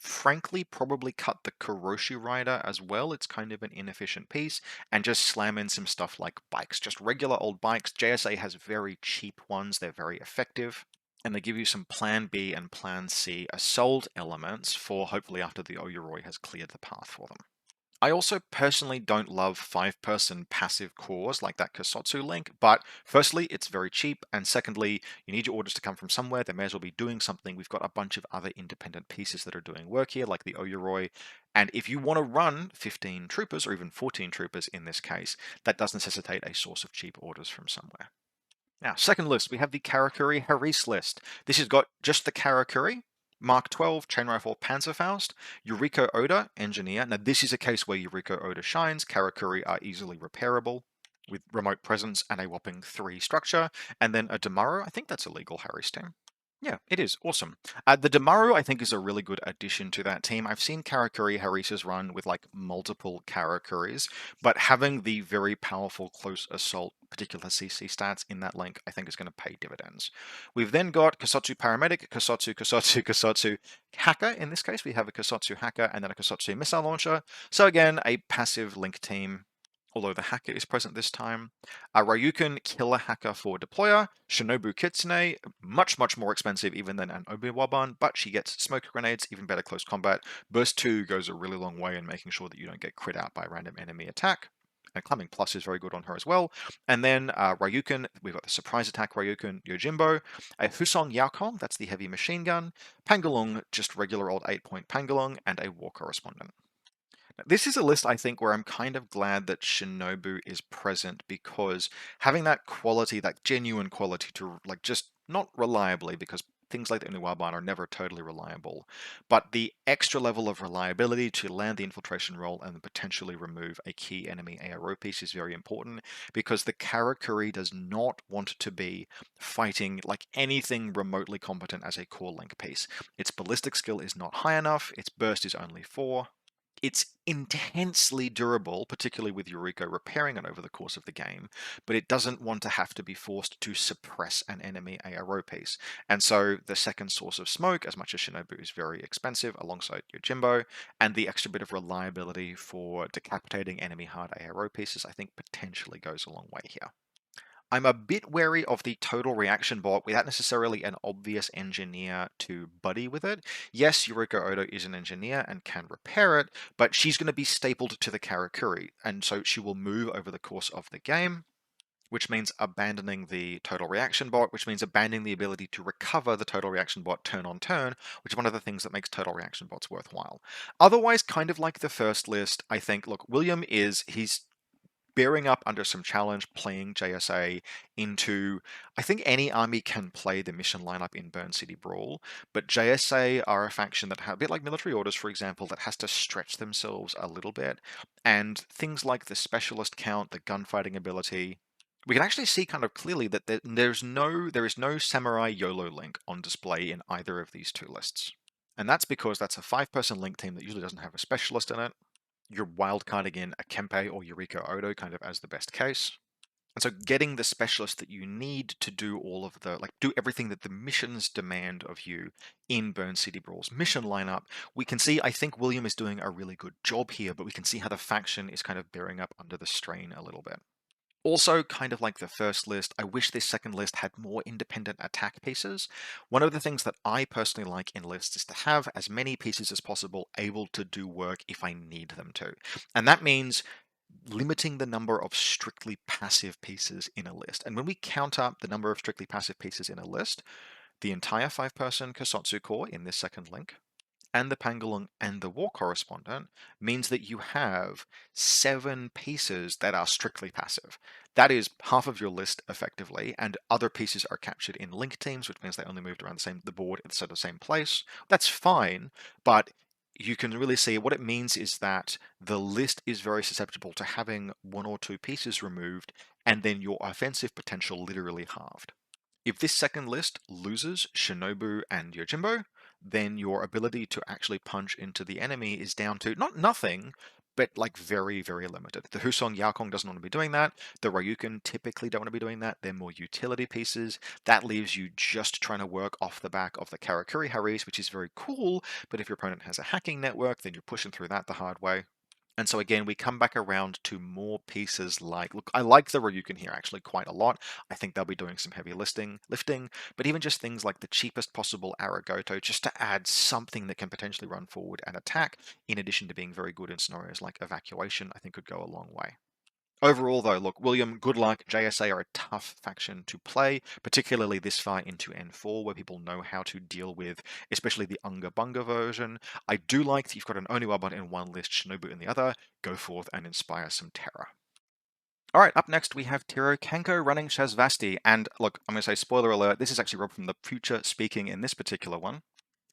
Frankly, probably cut the Kuroshi Rider as well. It's kind of an inefficient piece, and just slam in some stuff like bikes, just regular old bikes. JSA has very cheap ones, they're very effective, and they give you some Plan B and Plan C assault elements for hopefully after the Oyuroi has cleared the path for them. I also personally don't love 5-person passive cores like that Kusotsu link, but firstly, it's very cheap, and secondly, you need your orders to come from somewhere. They may as well be doing something. We've got a bunch of other independent pieces that are doing work here, like the Oyuroi, and if you want to run 15 troopers, or even 14 troopers in this case, that does necessitate a source of cheap orders from somewhere. Now, second list, we have the Karakuri Haris list. This has got just the Karakuri, Mark 12, Chain Rifle Panzerfaust, Yuriko Oda, Engineer. Now, this is a case where Yuriko Oda shines. Karakuri are easily repairable with remote presence and a whopping 3 structure. And then a Damaru, I think that's a legal Haris team. Yeah, it is. Awesome. The Damaru, I think, is a really good addition to that team. I've seen Karakuri Harisas run with like multiple Karakuris, but having the very powerful close assault, particular CC stats in that link, I think is going to pay dividends. We've then got Kusotsu Paramedic, Kusotsu Hacker. In this case, we have a Kusotsu Hacker and then a Kusotsu Missile Launcher. So again, a passive link team, although the hacker is present this time. Ryuken Killer Hacker for Deployer. Shinobu Kitsune, much more expensive even than an Obi-Waban, but she gets smoke grenades, even better close combat. Burst 2 goes a really long way in making sure that you don't get crit out by a random enemy attack. And Climbing Plus is very good on her as well. And then Ryuken, we've got the Surprise Attack Ryuken Yojimbo, a Husong Yaokong, that's the heavy machine gun, Pangalung, just regular old 8-point Pangalung, and a War Correspondent. This is a list, I think, where I'm kind of glad that Shinobu is present, because having that quality, that genuine quality to, like, just not reliably, because things like the Unuwaban are never totally reliable, but the extra level of reliability to land the infiltration roll and potentially remove a key enemy ARO piece is very important, because the Karakuri does not want to be fighting like anything remotely competent as a core link piece. Its ballistic skill is not high enough, its burst is only 4. It's intensely durable, particularly with Yuriko repairing it over the course of the game, but it doesn't want to have to be forced to suppress an enemy ARO piece. And so the second source of smoke, as much as Shinobu is very expensive alongside Yojimbo, and the extra bit of reliability for decapitating enemy hard ARO pieces, I think potentially goes a long way here. I'm a bit wary of the total reaction bot without necessarily an obvious engineer to buddy with it. Yes, Yuriko Odo is an engineer and can repair it, but she's going to be stapled to the Karakuri, and so she will move over the course of the game, which means abandoning the total reaction bot, which means abandoning the ability to recover the total reaction bot turn on turn, which is one of the things that makes total reaction bots worthwhile. Otherwise, kind of like the first list, I think, look, he's bearing up under some challenge, playing JSA into, I think any army can play the mission lineup in Burn City Brawl, but JSA are a faction that have, a bit like military orders, for example, that has to stretch themselves a little bit, and things like the specialist count, the gunfighting ability, we can actually see kind of clearly that there is no Samurai YOLO link on display in either of these two lists. And that's because that's a 5-person link team that usually doesn't have a specialist in it. You're wildcarding in a Kempe or Yuriko Odo kind of as the best case. And so getting the specialist that you need to do all of the, do everything that the missions demand of you in Burn City Brawl's mission lineup, we can see, I think William is doing a really good job here, but we can see how the faction is kind of bearing up under the strain a little bit. Also, kind of like the first list, I wish this second list had more independent attack pieces. One of the things that I personally like in lists is to have as many pieces as possible able to do work if I need them to. And that means limiting the number of strictly passive pieces in a list. And when we count up the number of strictly passive pieces in a list, the entire 5-person Kusotsu core in this second link, and the Pangalung and the War Correspondent means that you have 7 pieces that are strictly passive. That is half of your list effectively, and other pieces are captured in link teams, which means they only moved around the board instead of the same place. That's fine, but you can really see what it means is that the list is very susceptible to having 1 or 2 pieces removed, and then your offensive potential literally halved. If this second list loses Shinobu and Yojimbo, then your ability to actually punch into the enemy is down to not nothing, but like very, very limited. The Husong Yaokong doesn't want to be doing that. The Ryuken typically don't want to be doing that. They're more utility pieces. That leaves you just trying to work off the back of the Karakuri Haris, which is very cool, but if your opponent has a hacking network, then you're pushing through that the hard way. And so again, we come back around to more pieces like, look, I like the Ryuken here actually quite a lot. I think they'll be doing some heavy lifting, but even just things like the cheapest possible Aragoto, just to add something that can potentially run forward and attack, in addition to being very good in scenarios like Evacuation, I think could go a long way. Overall, though, look, William, good luck. JSA are a tough faction to play, particularly this far into N4, where people know how to deal with, especially the Unga Bunga version. I do like that you've got an Oniwabot in one list, Shinobu in the other. Go forth and inspire some terror. Alright, up next we have Tiro Kanko running Shazvasti, and look, I'm going to say spoiler alert, this is actually Rob from the future speaking in this particular one.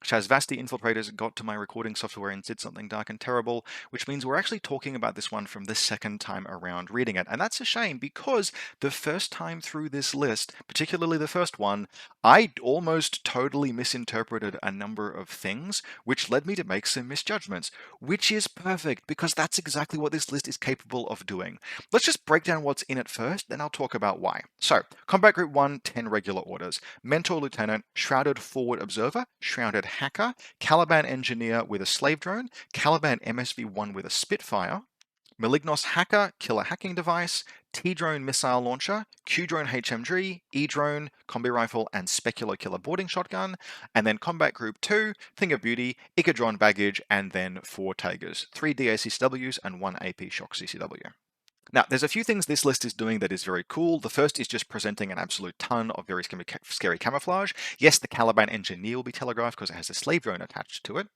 Shazvasti infiltrators got to my recording software and did something dark and terrible, which means we're actually talking about this one from the second time around reading it. And that's a shame because the first time through this list, particularly the first one, I almost totally misinterpreted a number of things, which led me to make some misjudgments, which is perfect because that's exactly what this list is capable of doing. Let's just break down what's in it first, then I'll talk about why. So, Combat Group 1, 10 regular orders. Mentor Lieutenant, Shrouded Forward Observer, Shrouded Hacker, Caliban Engineer with a Slave Drone, Caliban MSV-1 with a Spitfire, Malignos Hacker, Killer Hacking Device, T-Drone Missile Launcher, Q-Drone HMG, E-Drone, Combi Rifle, and Speculo Killer Boarding Shotgun, and then Combat Group 2, Thing of Beauty, Icadron Baggage, and then 4 Tigers, 3 DACCWs, and 1 AP Shock CCW. Now, there's a few things this list is doing that is very cool. The first is just presenting an absolute ton of very scary camouflage. Yes, the Caliban Engineer will be telegraphed because it has a slave drone attached to it.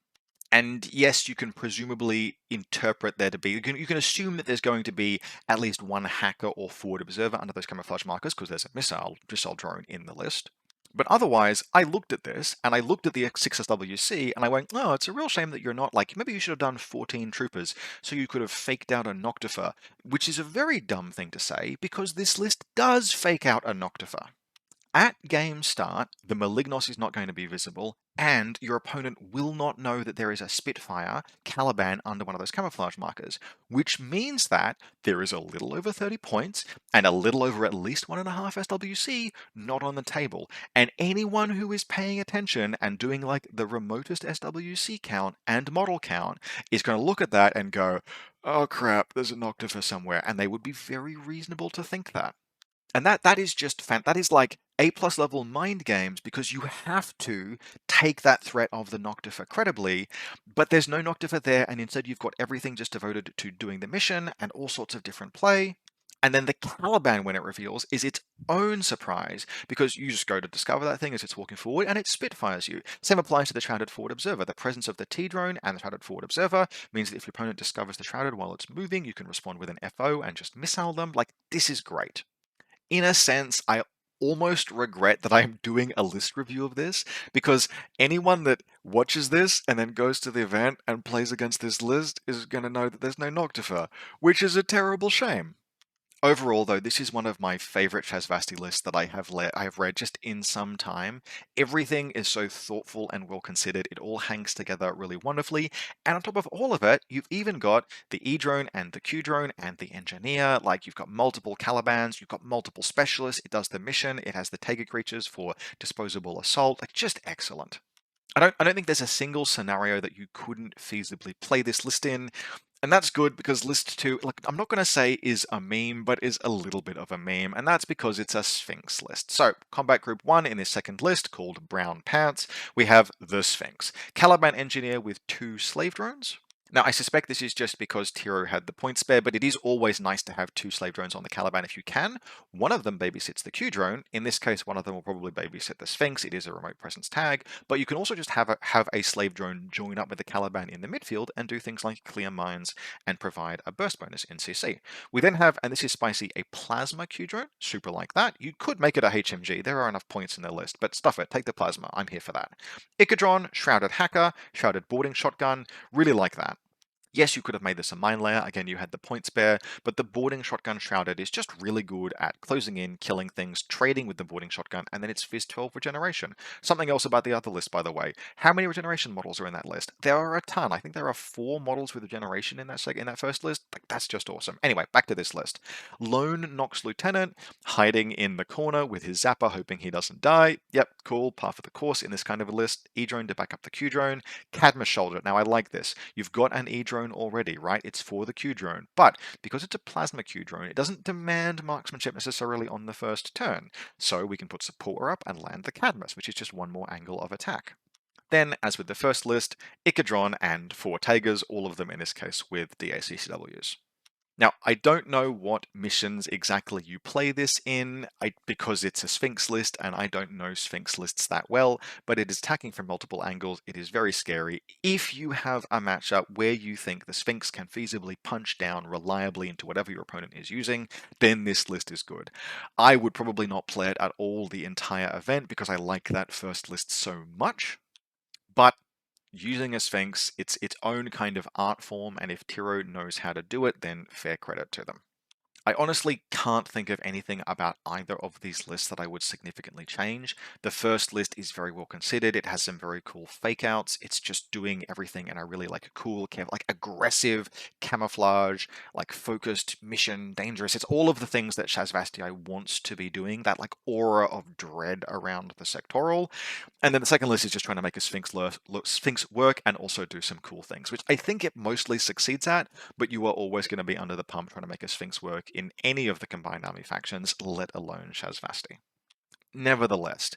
And yes, you can presumably interpret there to be, you can assume that there's going to be at least one hacker or forward observer under those camouflage markers because there's a missile drone in the list. But otherwise, I looked at this, and I looked at the 6SWC, and I went, oh, it's a real shame that you're not, like, maybe you should have done 14 troopers, so you could have faked out a Noctifer, which is a very dumb thing to say, because this list does fake out a Noctifer. At game start, the Malignos is not going to be visible, and your opponent will not know that there is a Spitfire Caliban under one of those camouflage markers, which means that there is a little over 30 points and a little over at least 1.5 SWC not on the table. And anyone who is paying attention and doing like the remotest SWC count and model count is going to look at that and go, oh crap, there's a Noctifer somewhere, and they would be very reasonable to think that. And that is just that is like A+ level mind games because you have to take that threat of the Noctifer credibly, but there's no Noctifer there, and instead you've got everything just devoted to doing the mission and all sorts of different play. And then the Caliban, when it reveals, is its own surprise because you just go to discover that thing as it's walking forward and it Spitfires you. Same applies to the Shrouded Forward Observer. The presence of the T-Drone and the Shrouded Forward Observer means that if your opponent discovers the Shrouded while it's moving, you can respond with an FO and just missile them. Like, this is great. In a sense, I almost regret that I am doing a list review of this because anyone that watches this and then goes to the event and plays against this list is going to know that there's no Noctifer, which is a terrible shame. Overall, though, this is one of my favorite Shazvasti lists that I have read just in some time. Everything is so thoughtful and well considered. It all hangs together really wonderfully. And on top of all of it, you've even got the E-drone and the Q-drone and the engineer. Like, you've got multiple Calibans, you've got multiple specialists. It does the mission. It has the Tega creatures for disposable assault. Like, just excellent. I don't think there's a single scenario that you couldn't feasibly play this list in. And that's good because list 2, like, I'm not going to say is a meme, but is a little bit of a meme, and that's because it's a Sphinx list. So, Combat Group 1 in this second list, called Brown Pants, we have the Sphinx. Caliban Engineer with 2 slave drones, Now, I suspect this is just because Tiro had the point spare, but it is always nice to have 2 slave drones on the Caliban if you can. One of them babysits the Q drone. In this case, one of them will probably babysit the Sphinx. It is a remote presence tag, but you can also just have a slave drone join up with the Caliban in the midfield and do things like clear mines and provide a burst bonus in CC. We then have, and this is spicy, a plasma Q drone, super like that. You could make it a HMG. There are enough points in the list, but stuff it. Take the plasma. I'm here for that. Icadron, Shrouded Hacker, Shrouded Boarding Shotgun, really like that. Yes, you could have made this a mine layer. Again, you had the point spare, but the boarding shotgun shrouded is just really good at closing in, killing things, trading with the boarding shotgun, and then it's Fizz 12 regeneration. Something else about the other list, by the way. How many regeneration models are in that list? There are a ton. I think there are 4 models with regeneration in that first list. Like, that's just awesome. Anyway, back to this list. Lone Nox Lieutenant, hiding in the corner with his Zapper, hoping he doesn't die. Yep, cool, par for the course in this kind of a list. E-drone to back up the Q-drone. Cadmus Shoulder. Now, I like this. You've got an E-drone already, right? It's for the Q drone, but because it's a plasma Q drone, it doesn't demand marksmanship necessarily on the first turn. So we can put Supporter up and land the Cadmus, which is just one more angle of attack. Then, as with the first list, Icadron and 4 Tigers, all of them in this case with DACCWs. Now, I don't know what missions exactly you play this in, because it's a Sphinx list, and I don't know Sphinx lists that well, but it is attacking from multiple angles. It is very scary. If you have a matchup where you think the Sphinx can feasibly punch down reliably into whatever your opponent is using, then this list is good. I would probably not play it at all the entire event, because I like that first list so much, but using a Sphinx, it's its own kind of art form, and if Tiro knows how to do it, then fair credit to them. I honestly can't think of anything about either of these lists that I would significantly change. The first list is very well considered. It has some very cool fake outs. It's just doing everything in a really cool, like aggressive camouflage, like focused mission, dangerous. It's all of the things that Shazvastii wants to be doing, that like aura of dread around the sectoral. And then the second list is just trying to make a Sphinx work and also do some cool things, which I think it mostly succeeds at, but you are always going to be under the pump trying to make a Sphinx work in any of the combined army factions, let alone Shazvastii. Nevertheless,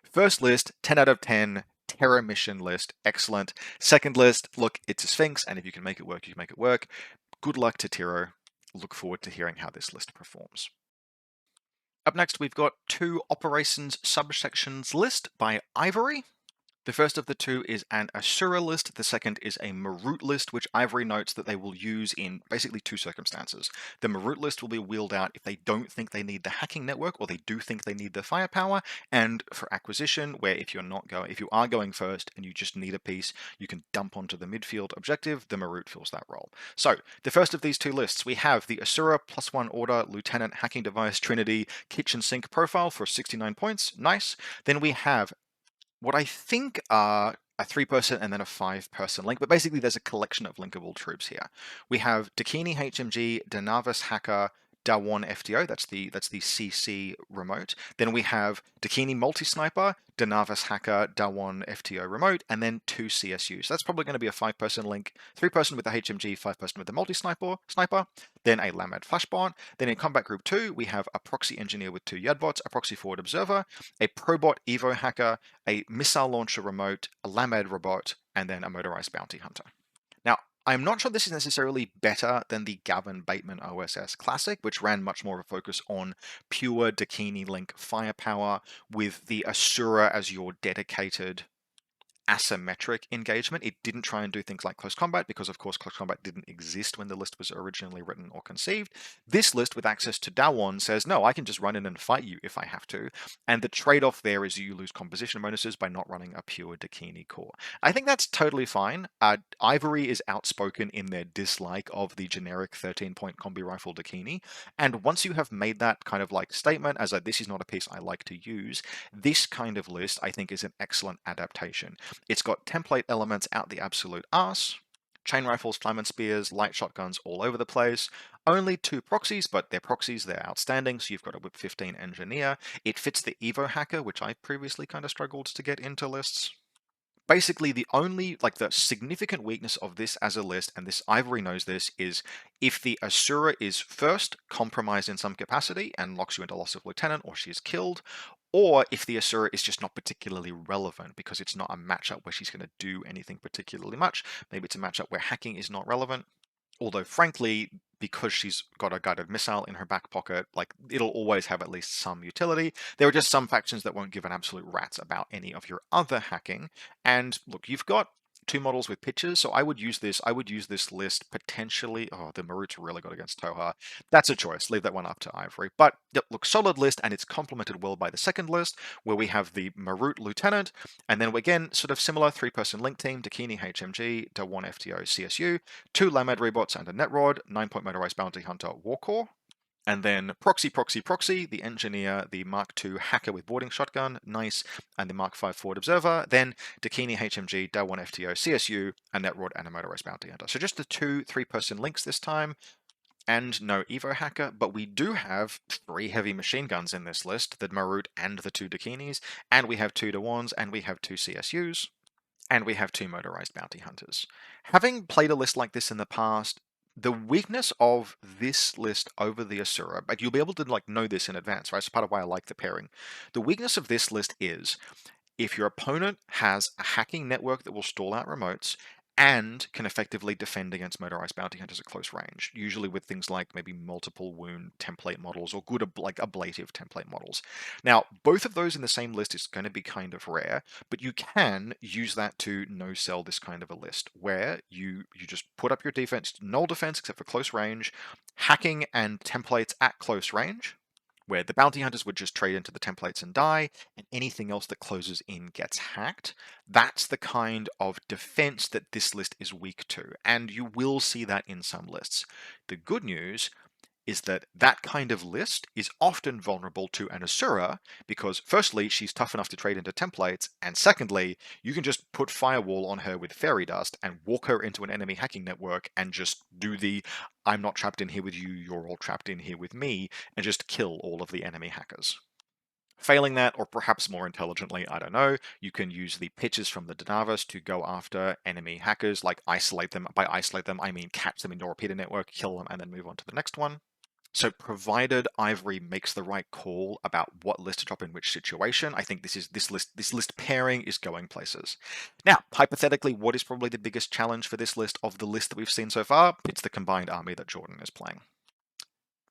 first list, 10 out of 10, Terror mission list, excellent. Second list, look, it's a Sphinx, and if you can make it work, you can make it work. Good luck to Tiro. Look forward to hearing how this list performs. Up next, we've got 2 operations subsections list by Ivory. The first of the 2 is an Asura list, the second is a Marut list, which Ivory notes that they will use in basically 2 circumstances. The Marut list will be wheeled out if they don't think they need the hacking network, or they do think they need the firepower, and for acquisition, where if you are going first and you just need a piece, you can dump onto the midfield objective, the Marut fills that role. So, the first of these 2 lists, we have the Asura +1 order, Lieutenant, Hacking Device, Trinity, Kitchen Sink profile for 69 points, nice. Then we have what I think are a 3-person and then a 5-person link, but basically there's a collection of linkable troops here. We have Dakini HMG, Danavis Hacker, Dawan FTO, that's the CC remote. Then we have Dakini Multi-Sniper, Danavis Hacker, Dawan FTO remote, and then 2 CSUs. So that's probably going to be a 5-person link, 3-person with the HMG, 5-person with the Multi-Sniper, then a Lamed Flashbot. Then in Combat Group 2, we have a Proxy Engineer with 2 Yadbots, a Proxy Forward Observer, a Probot Evo Hacker, a Missile Launcher remote, a Lamed Robot, and then a Motorized Bounty Hunter. Now, I'm not sure this is necessarily better than the Gavin Bateman OSS Classic, which ran much more of a focus on pure Dakini Link firepower with the Asura as your dedicated asymmetric engagement. It didn't try and do things like close combat because, of course, close combat didn't exist when the list was originally written or conceived. This list, with access to Dawan, says, no, I can just run in and fight you if I have to. And the trade-off there is you lose composition bonuses by not running a pure Dakini core. I think that's totally fine. Ivory is outspoken in their dislike of the generic 13-point combi rifle Dakini. And once you have made that kind of like statement as this is not a piece I like to use, this kind of list I think is an excellent adaptation. It's got template elements out the absolute arse, chain rifles, flamen spears, light shotguns all over the place. Only 2 proxies, but they're proxies, they're outstanding, so you've got a Whip 15 Engineer. It fits the Evo Hacker, which I previously kind of struggled to get into lists. Basically, the only, the significant weakness of this as a list, and this Ivory knows this, is if the Asura is first compromised in some capacity and locks you into loss of lieutenant, or she is killed, or if the Asura is just not particularly relevant because it's not a matchup where she's going to do anything particularly much. Maybe it's a matchup where hacking is not relevant. Although, frankly, because she's got a guided missile in her back pocket, like, it'll always have at least some utility. There are just some factions that won't give an absolute rat's about any of your other hacking. And look, you've got two models with pitches, so I would use this list potentially. Oh, the Marut's really good against Toha. That's a choice. Leave that one up to Ivory. But yep, look, solid list, and it's complemented well by the second list, where we have the Marut Lieutenant, and then again, sort of similar three-person link team: Dakini HMG, Da1 FTO CSU, two Lamad Rebots and a Netrod, 9-point Motorized Bounty Hunter Warcore. And then Proxy, the Engineer, the Mark II Hacker with Boarding Shotgun, nice, and the Mark V Forward Observer. Then Dakini HMG, Da1 FTO, CSU, a Netrod, and a Motorized Bounty Hunter. So just the two three-person links this time, and no Evo Hacker, but we do have three heavy machine guns in this list, the Marut and the two Dakinis, and we have two Da1s, and we have two CSUs, and we have two Motorized Bounty Hunters. Having played a list like this in the past, the weakness of this list over the Asura, but you'll be able to know this in advance, right? It's part of why I like the pairing. The weakness of this list is if your opponent has a hacking network that will stall out remotes and can effectively defend against Motorized Bounty Hunters at close range, usually with things like maybe multiple wound template models or good ablative template models. Now, both of those in the same list is going to be kind of rare, but you can use that to no-sell this kind of a list, where you just put up your defense, null defense except for close range, hacking and templates at close range, where the bounty hunters would just trade into the templates and die, and anything else that closes in gets hacked. That's the kind of defense that this list is weak to, and you will see that in some lists. The good news is that that kind of list is often vulnerable to an Asura because, firstly, she's tough enough to trade into templates, and secondly, you can just put Firewall on her with Fairy Dust and walk her into an enemy hacking network and just do the "I'm not trapped in here with you, you're all trapped in here with me," and just kill all of the enemy hackers. Failing that, or perhaps more intelligently, I don't know, you can use the pitches from the Denavas to go after enemy hackers, like isolate them. By isolate them, I mean catch them in your repeater network, kill them, and then move on to the next one. So provided Ivory makes the right call about what list to drop in which situation, I think this list pairing is going places. Now, hypothetically, what is probably the biggest challenge for this list of the list that we've seen so far? It's the combined army that Jordan is playing.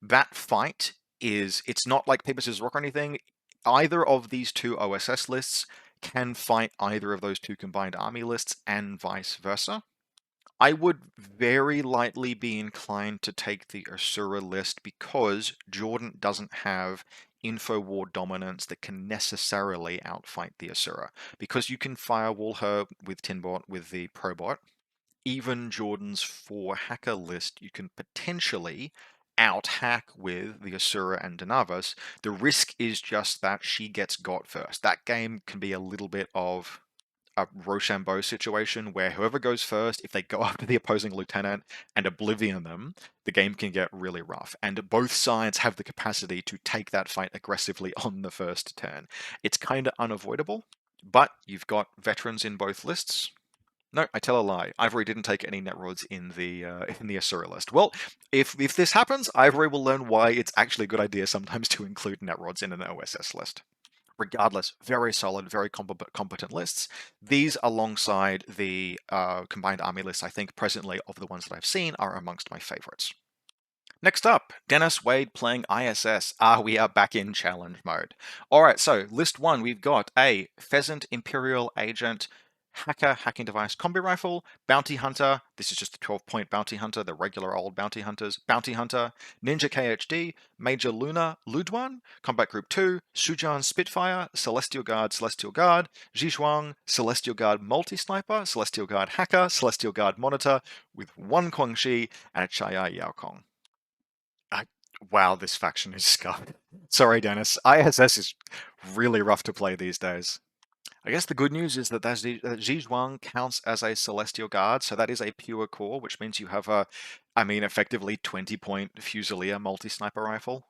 That fight it's not like paper, scissors, rock or anything. Either of these two OSS lists can fight either of those two combined army lists and vice versa. I would very lightly be inclined to take the Asura list because Jordan doesn't have info war dominance that can necessarily outfight the Asura. Because you can firewall her with Tinbot, with the Probot, even Jordan's 4 hacker list, you can potentially out-hack with the Asura and Denavas. The risk is just that she gets got first. That game can be a little bit of a Rochambeau situation where whoever goes first, if they go after the opposing lieutenant and oblivion them, the game can get really rough. And both sides have the capacity to take that fight aggressively on the first turn. It's kind of unavoidable, but you've got veterans in both lists. No, I tell a lie. Ivory didn't take any Netrods in the Asura list. Well, if this happens, Ivory will learn why it's actually a good idea sometimes to include Netrods in an OSS list. Regardless, very solid, very competent lists. These, alongside the combined army lists, I think presently of the ones that I've seen, are amongst my favorites. Next up, Dennis Wade playing ISS. We are back in challenge mode. Alright, so list 1, we've got a Pheasant Imperial Agent Hacker Hacking Device Combi Rifle, Bounty Hunter, this is just a 12-point Bounty Hunter, the regular old Bounty Hunters, Bounty Hunter, Ninja KHD, Major Luna Ludwan, Combat Group 2, Sujan Spitfire, Celestial Guard, Zhizhuang, Celestial Guard Multi-Sniper, Celestial Guard Hacker, Celestial Guard Monitor, with one Guangxi and a Chaya Yaokong. Wow, this faction is scuffed. Sorry, Dennis. ISS is really rough to play these days. I guess the good news is that Zhizhuang counts as a Celestial Guard, so that is a pure core, which means you have effectively 20-point Fusilier multi-sniper rifle.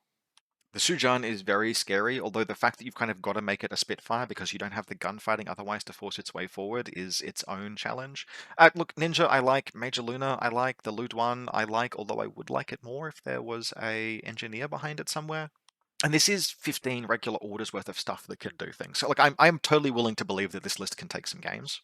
The Sujan is very scary, although the fact that you've kind of got to make it a Spitfire because you don't have the gunfighting otherwise to force its way forward is its own challenge. Look, Ninja I like, Major Luna I like, the Loot One I like, although I would like it more if there was a engineer behind it somewhere. And this is 15 regular orders worth of stuff that can do things. So, like, I'm totally willing to believe that this list can take some games.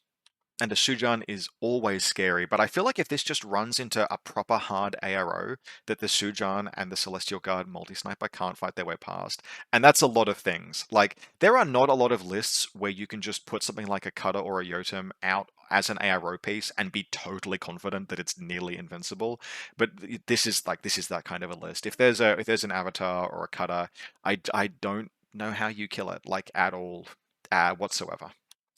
And a Sujan is always scary, but I feel like if this just runs into a proper hard ARO, that the Sujan and the Celestial Guard multi-sniper can't fight their way past. And that's a lot of things. Like, there are not a lot of lists where you can just put something like a Cutter or a Yotum out as an ARO piece and be totally confident that it's nearly invincible. But this is that kind of a list. If there's an Avatar or a Cutter, I don't know how you kill it, like, at all, whatsoever.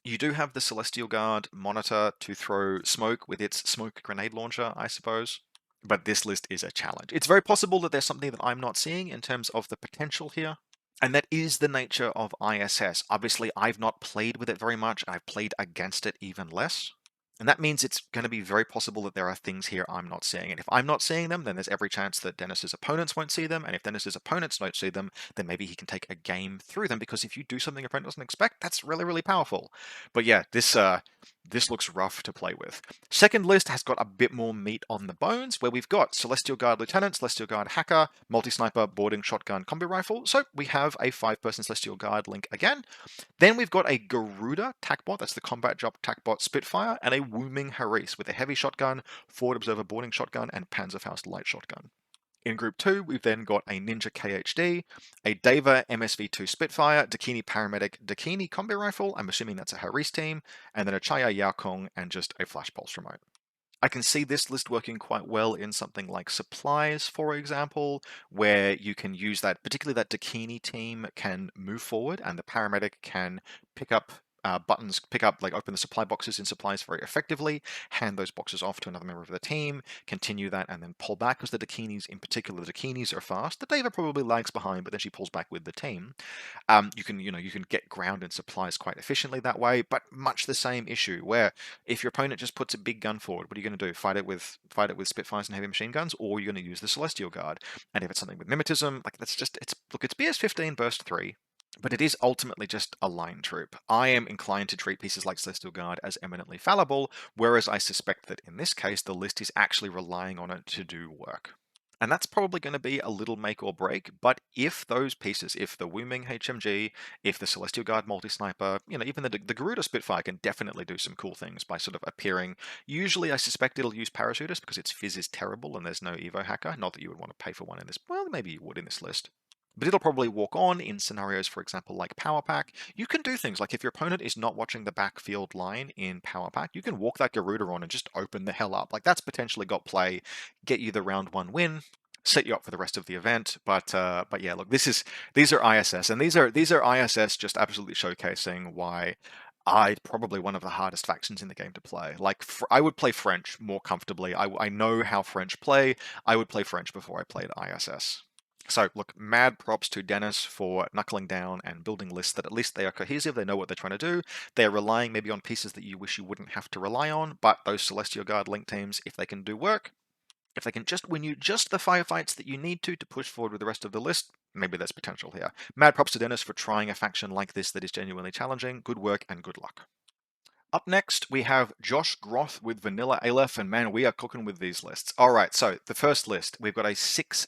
You do have the Celestial Guard monitor to throw smoke with its smoke grenade launcher, I suppose. But this list is a challenge. It's very possible that there's something that I'm not seeing in terms of the potential here. And that is the nature of ISS. Obviously, I've not played with it very much. I've played against it even less. And that means it's going to be very possible that there are things here I'm not seeing. And if I'm not seeing them, then there's every chance that Dennis's opponents won't see them. And if Dennis's opponents don't see them, then maybe he can take a game through them. Because if you do something your opponent doesn't expect, that's really, really powerful. But yeah, this looks rough to play with. Second list has got a bit more meat on the bones, where we've got Celestial Guard Lieutenant, Celestial Guard Hacker, Multi-Sniper, Boarding Shotgun, Combi Rifle. So we have a 5-person Celestial Guard link again. Then we've got a Garuda TACbot, that's the Combat Drop TACbot Spitfire, and a Wooming Haris with a Heavy Shotgun, Forward Observer Boarding Shotgun, and Panzerfaust Light Shotgun. In Group 2, we've then got a Ninja KHD, a Deva MSV2 Spitfire, Dakini Paramedic, Dakini Combi Rifle, I'm assuming that's a Haris team, and then a Chaya Yaokong and just a Flash Pulse Remote. I can see this list working quite well in something like supplies, for example, where you can use that, particularly that Dakini team can move forward and the paramedic can pick up buttons, open the supply boxes in supplies very effectively, hand those boxes off to another member of the team, continue that, and then pull back, because the Dakinis in particular, the Dakinis are fast. The Deva probably lags behind, but then she pulls back with the team. You can get ground and supplies quite efficiently that way, but much the same issue where if your opponent just puts a big gun forward, what are you going to do? Fight it with Spitfires and heavy machine guns, or you're going to use the Celestial Guard? And if it's something with mimetism, like it's BS15 burst 3. But it is ultimately just a line troop. I am inclined to treat pieces like Celestial Guard as eminently fallible, whereas I suspect that in this case the list is actually relying on it to do work. And that's probably going to be a little make or break, but if those pieces, if the Wooming HMG, if the Celestial Guard multi-sniper, even the Garuda Spitfire can definitely do some cool things by sort of appearing. Usually I suspect it'll use Parachutist because its Fizz is terrible and there's no Evo hacker. Not that you would want to pay for one in this, well, maybe you would in this list. But it'll probably walk on in scenarios, for example, like Power Pack. You can do things like if your opponent is not watching the backfield line in Power Pack, you can walk that Garuda on and just open the hell up. Like, that's potentially got play, get you the round 1 win, set you up for the rest of the event. But yeah, look, these are ISS, and these are ISS just absolutely showcasing why probably one of the hardest factions in the game to play. Like, I would play French more comfortably. I know how French play. I would play French before I played ISS. So look, mad props to Dennis for knuckling down and building lists that at least they are cohesive, they know what they're trying to do. They're relying maybe on pieces that you wish you wouldn't have to rely on, but those Celestial Guard link teams, if they can do work, if they can just win you just the firefights that you need to push forward with the rest of the list, maybe there's potential here. Mad props to Dennis for trying a faction like this that is genuinely challenging. Good work and good luck. Up next, we have Josh Groth with Vanilla Aleph, and man, we are cooking with these lists. All right, so the first list, we've got a 6-8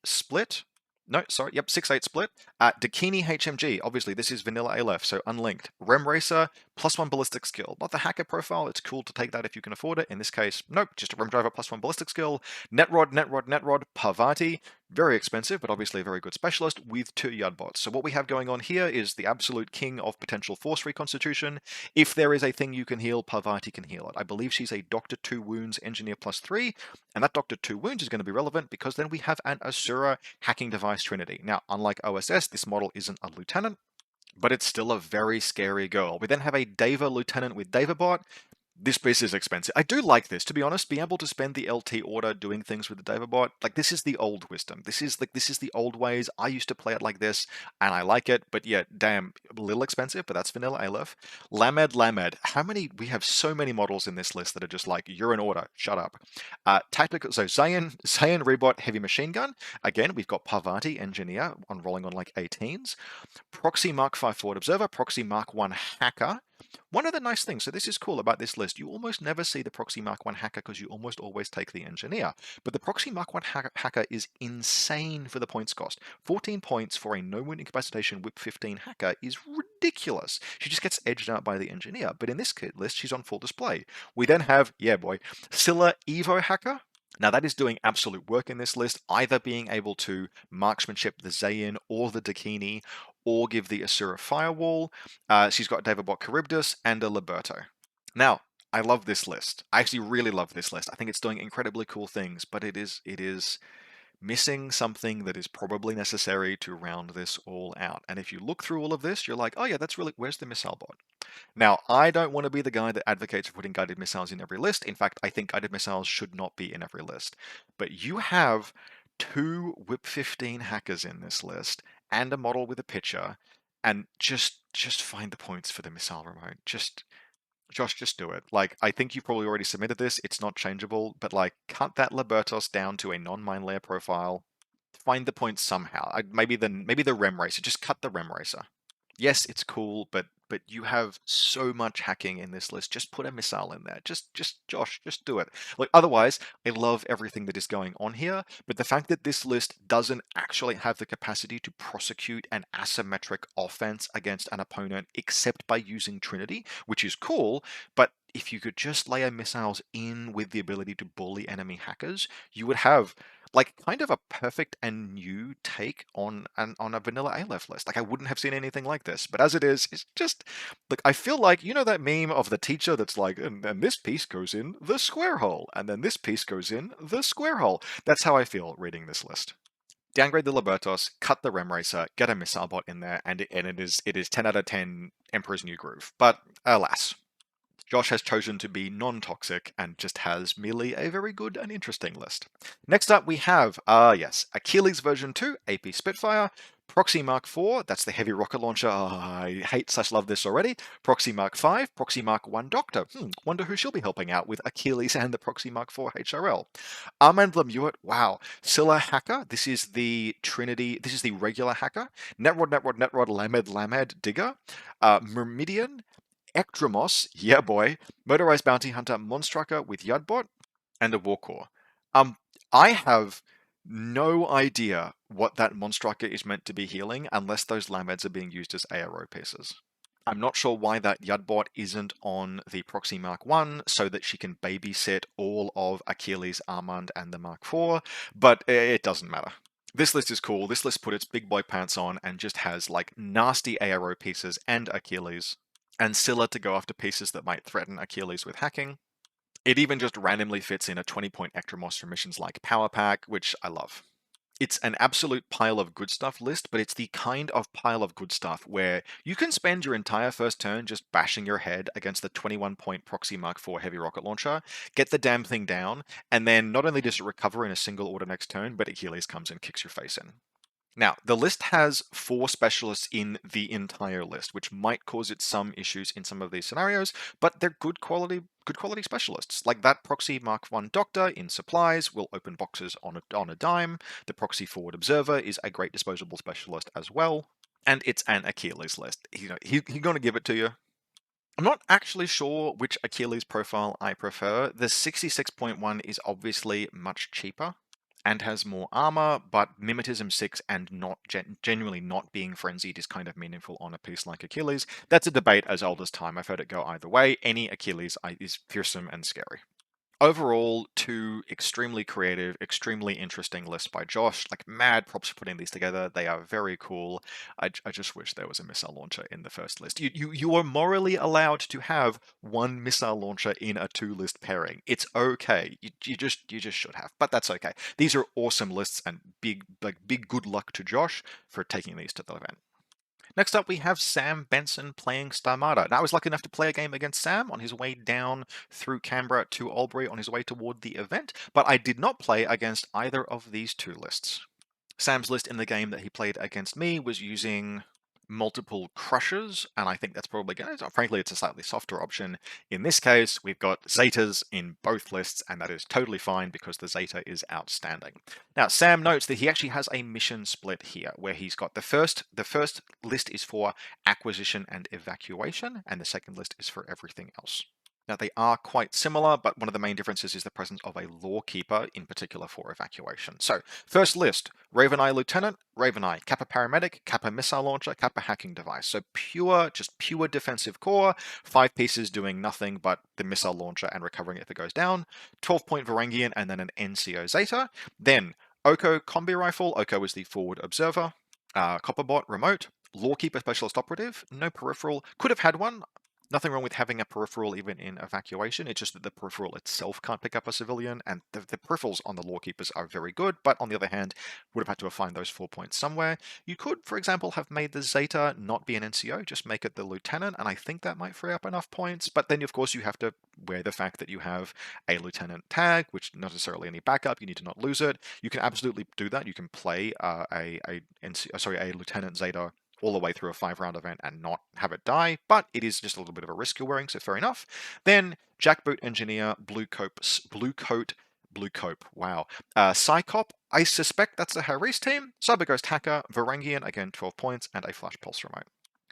split. No, sorry, yep, 6-8 split. Dakini HMG, obviously this is Vanilla Aleph, so unlinked. Rem Racer, +1 ballistic skill. Not the hacker profile, it's cool to take that if you can afford it. In this case, nope, just a Rem Driver +1 ballistic skill. Netrod, Parvati, very expensive, but obviously a very good specialist with 2 Yard bots. So what we have going on here is the absolute king of potential force reconstitution. If there is a thing you can heal, Parvati can heal it. I believe she's a Doctor 2 Wounds Engineer +3, and that Doctor 2 Wounds is going to be relevant because then we have an Asura hacking device trinity. Now, unlike OSS, this model isn't a lieutenant, but it's still a very scary girl. We then have a Deva lieutenant with Deva bot. This piece is expensive. I do like this, to be honest. Being able to spend the LT order doing things with the Davabot, like, this is the old wisdom. This is the old ways. I used to play it like this, and I like it. But yeah, damn, a little expensive. But that's Vanilla Aleph. Lamed. How many? We have so many models in this list that are just like, you're in order. Shut up. Tactical. So Zayan Rebot Heavy Machine Gun. Again, we've got Parvati Engineer rolling on like 18s. Proxy Mark 5 Forward Observer. Proxy Mark 1 Hacker. One of the nice things, so this is cool about this list, you almost never see the Proxy Mark 1 hacker because you almost always take the engineer. But the Proxy Mark 1 hacker is insane for the points cost. 14 points for a no-wound incapacitation whip 15 hacker is ridiculous. She just gets edged out by the engineer, but in this kit list, she's on full display. We then have, yeah boy, Scylla Evo hacker. Now that is doing absolute work in this list, either being able to marksmanship the Zayn or the Dakini, or give the Asura Firewall. She's got Davidbot Charybdis and a Liberto. Now, I love this list. I actually really love this list. I think it's doing incredibly cool things, but it is missing something that is probably necessary to round this all out. And if you look through all of this, you're like, oh yeah, that's really, where's the missile bot? Now, I don't want to be the guy that advocates for putting guided missiles in every list. In fact, I think guided missiles should not be in every list. But you have 2 Whip 15 hackers in this list and a model with a picture, and just find the points for the missile remote. Josh, just do it. Like, I think you've probably already submitted this. It's not changeable, but like, cut that Libertos down to a non-mine layer profile. Find the points somehow. Maybe the Rem Racer. Just cut the Rem Racer. Yes, it's cool, but you have so much hacking in this list. Just put a missile in there. Just Josh, just do it. Like, otherwise, I love everything that is going on here, but the fact that this list doesn't actually have the capacity to prosecute an asymmetric offense against an opponent except by using Trinity, which is cool, but if you could just layer missiles in with the ability to bully enemy hackers, you would have like kind of a perfect and new take on a vanilla Aleph list. Like, I wouldn't have seen anything like this, but as it is, it's just like, I feel like, you know, that meme of the teacher that's like, and this piece goes in the square hole, and then this piece goes in the square hole. That's how I feel reading this list. Downgrade the Libertos, cut the Rem Racer, get a missile bot in there, and it is 10 out of 10 Emperor's New Groove. But alas, Josh has chosen to be non-toxic and just has merely a very good and interesting list. Next up we have, yes, Achilles version 2, AP Spitfire, Proxy Mark 4, that's the heavy rocket launcher, I hate/love this already, Proxy Mark 5, Proxy Mark 1 Doctor, wonder who she'll be helping out with Achilles and the Proxy Mark 4 HRL. Armand Lemuet, wow, Scylla Hacker, this is the Trinity, this is the regular hacker, Netrod, Lamed, Digger, Myrmidian, Ekdromos, yeah boy, Motorized Bounty Hunter Monstrucker with Yudbot, and a Warcore. I have no idea what that Monstrucker is meant to be healing unless those Lameds are being used as ARO pieces. I'm not sure why that Yudbot isn't on the Proxy Mark 1 so that she can babysit all of Achilles, Armand, and the Mark 4, but it doesn't matter. This list is cool. This list put its big boy pants on and just has like nasty ARO pieces and Achilles, and Scylla to go after pieces that might threaten Achilles with hacking. It even just randomly fits in a 20-point Ectromos for missions like Power Pack, which I love. It's an absolute pile of good stuff list, but it's the kind of pile of good stuff where you can spend your entire first turn just bashing your head against the 21-point Proxy Mark 4 heavy rocket launcher, get the damn thing down, and then not only does it recover in a single order next turn, but Achilles comes and kicks your face in. Now, the list has 4 specialists in the entire list, which might cause it some issues in some of these scenarios, but they're good quality specialists. Like that Proxy Mark 1 Doctor in supplies will open boxes on a dime. The Proxy Forward Observer is a great disposable specialist as well, and it's an Achilles list. You know, he's going to give it to you. I'm not actually sure which Achilles profile I prefer. The 66.1 is obviously much cheaper and has more armor, but Mimetism 6 and not genuinely not being frenzied is kind of meaningful on a piece like Achilles. That's a debate as old as time. I've heard it go either way. Any Achilles is fearsome and scary. Overall, 2 extremely creative, extremely interesting lists by Josh. Like, mad props for putting these together. They are very cool. I just wish there was a missile launcher in the first list. You are morally allowed to have 1 missile launcher in a 2-list pairing. It's okay. You just should have, but that's okay. These are awesome lists, and big good luck to Josh for taking these to the event. Next up, we have Sam Benson playing Starmada. Now, I was lucky enough to play a game against Sam on his way down through Canberra to Albury on his way toward the event, but I did not play against either of these 2 lists. Sam's list in the game that he played against me was using multiple crushers, and I think that's probably going to, frankly, it's a slightly softer option. In this case, we've got Zetas in both lists, and that is totally fine because the Zeta is outstanding. Now, Sam notes that he actually has a mission split here, where he's got the first list is for acquisition and evacuation, and the second list is for everything else. Now, they are quite similar, but one of the main differences is the presence of a Lawkeeper, in particular for evacuation. So, first list, Raven Eye Lieutenant, Raven Eye, Kappa Paramedic, Kappa Missile Launcher, Kappa Hacking Device. So just pure defensive core, 5 pieces doing nothing but the missile launcher and recovering if it goes down, 12-point Varangian, and then an NCO Zeta. Then, Oko Combi Rifle, Oko is the forward observer, Copperbot Remote, Lawkeeper Specialist Operative, no peripheral, could have had one. Nothing wrong with having a peripheral even in evacuation. It's just that the peripheral itself can't pick up a civilian, and the peripherals on the Lawkeepers are very good, but on the other hand, would have had to have found those 4 points somewhere. You could, for example, have made the Zeta not be an NCO, just make it the Lieutenant, and I think that might free up enough points, but then of course you have to wear the fact that you have a Lieutenant tag, which not necessarily any backup, you need to not lose it. You can absolutely do that. You can play a Lieutenant Zeta all the way through a 5-round event and not have it die, but it is just a little bit of a risk you're wearing, so fair enough. Then Jackboot Engineer, Blue Cope, wow. Psychop, I suspect that's a Haris team. Cyber Ghost Hacker, Varangian, again 12 points, and a Flash Pulse Remote.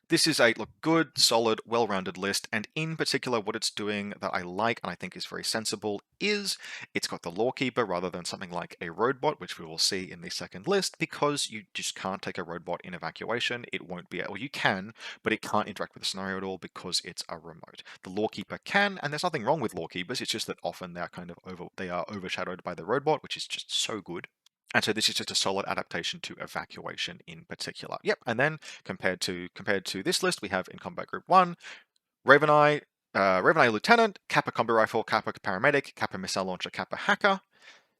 This is a good, solid, well-rounded list, and in particular what it's doing that I like and I think is very sensible is it's got the Lawkeeper rather than something like a Roadbot, which we will see in the second list, because you just can't take a Roadbot in evacuation. It won't be, or you can, but it can't interact with the scenario at all because it's a remote. The Lawkeeper can, and there's nothing wrong with Lawkeepers, it's just that often they are overshadowed by the Roadbot, which is just so good. And so this is just a solid adaptation to evacuation in particular. Yep, and then compared to this list, we have in Combat Group 1, Raven Eye Lieutenant, Kappa Combi Rifle, Kappa Paramedic, Kappa Missile Launcher, Kappa Hacker,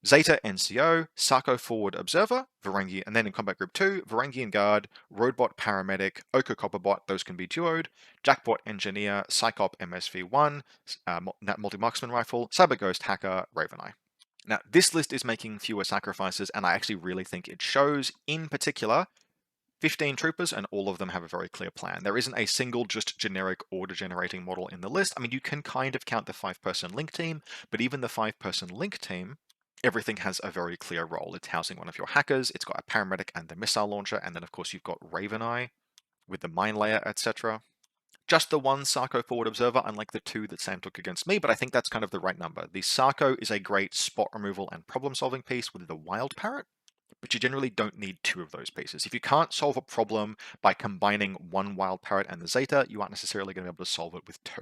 Zeta NCO, Sarko Forward Observer, Varangian, and then in Combat Group 2, Varangian Guard, Roadbot Paramedic, Oko Copperbot, those can be duoed, Jackbot Engineer, Psychop MSV1, Multi-Marksman Rifle, Cyber Ghost Hacker, Raven Eye. Now, this list is making fewer sacrifices, and I actually really think it shows. In particular, 15 troopers, and all of them have a very clear plan. There isn't a single just generic order-generating model in the list. I mean, you can kind of count the 5-person link team, but even the 5-person link team, everything has a very clear role. It's housing one of your hackers, it's got a paramedic and the missile launcher, and then of course you've got Raven Eye with the mine layer, etc. Just the one Sarko forward observer, unlike the 2 that Sam took against me, but I think that's kind of the right number. The Sarko is a great spot removal and problem-solving piece with the Wild Parrot, but you generally don't need 2 of those pieces. If you can't solve a problem by combining one Wild Parrot and the Zeta, you aren't necessarily going to be able to solve it with 2.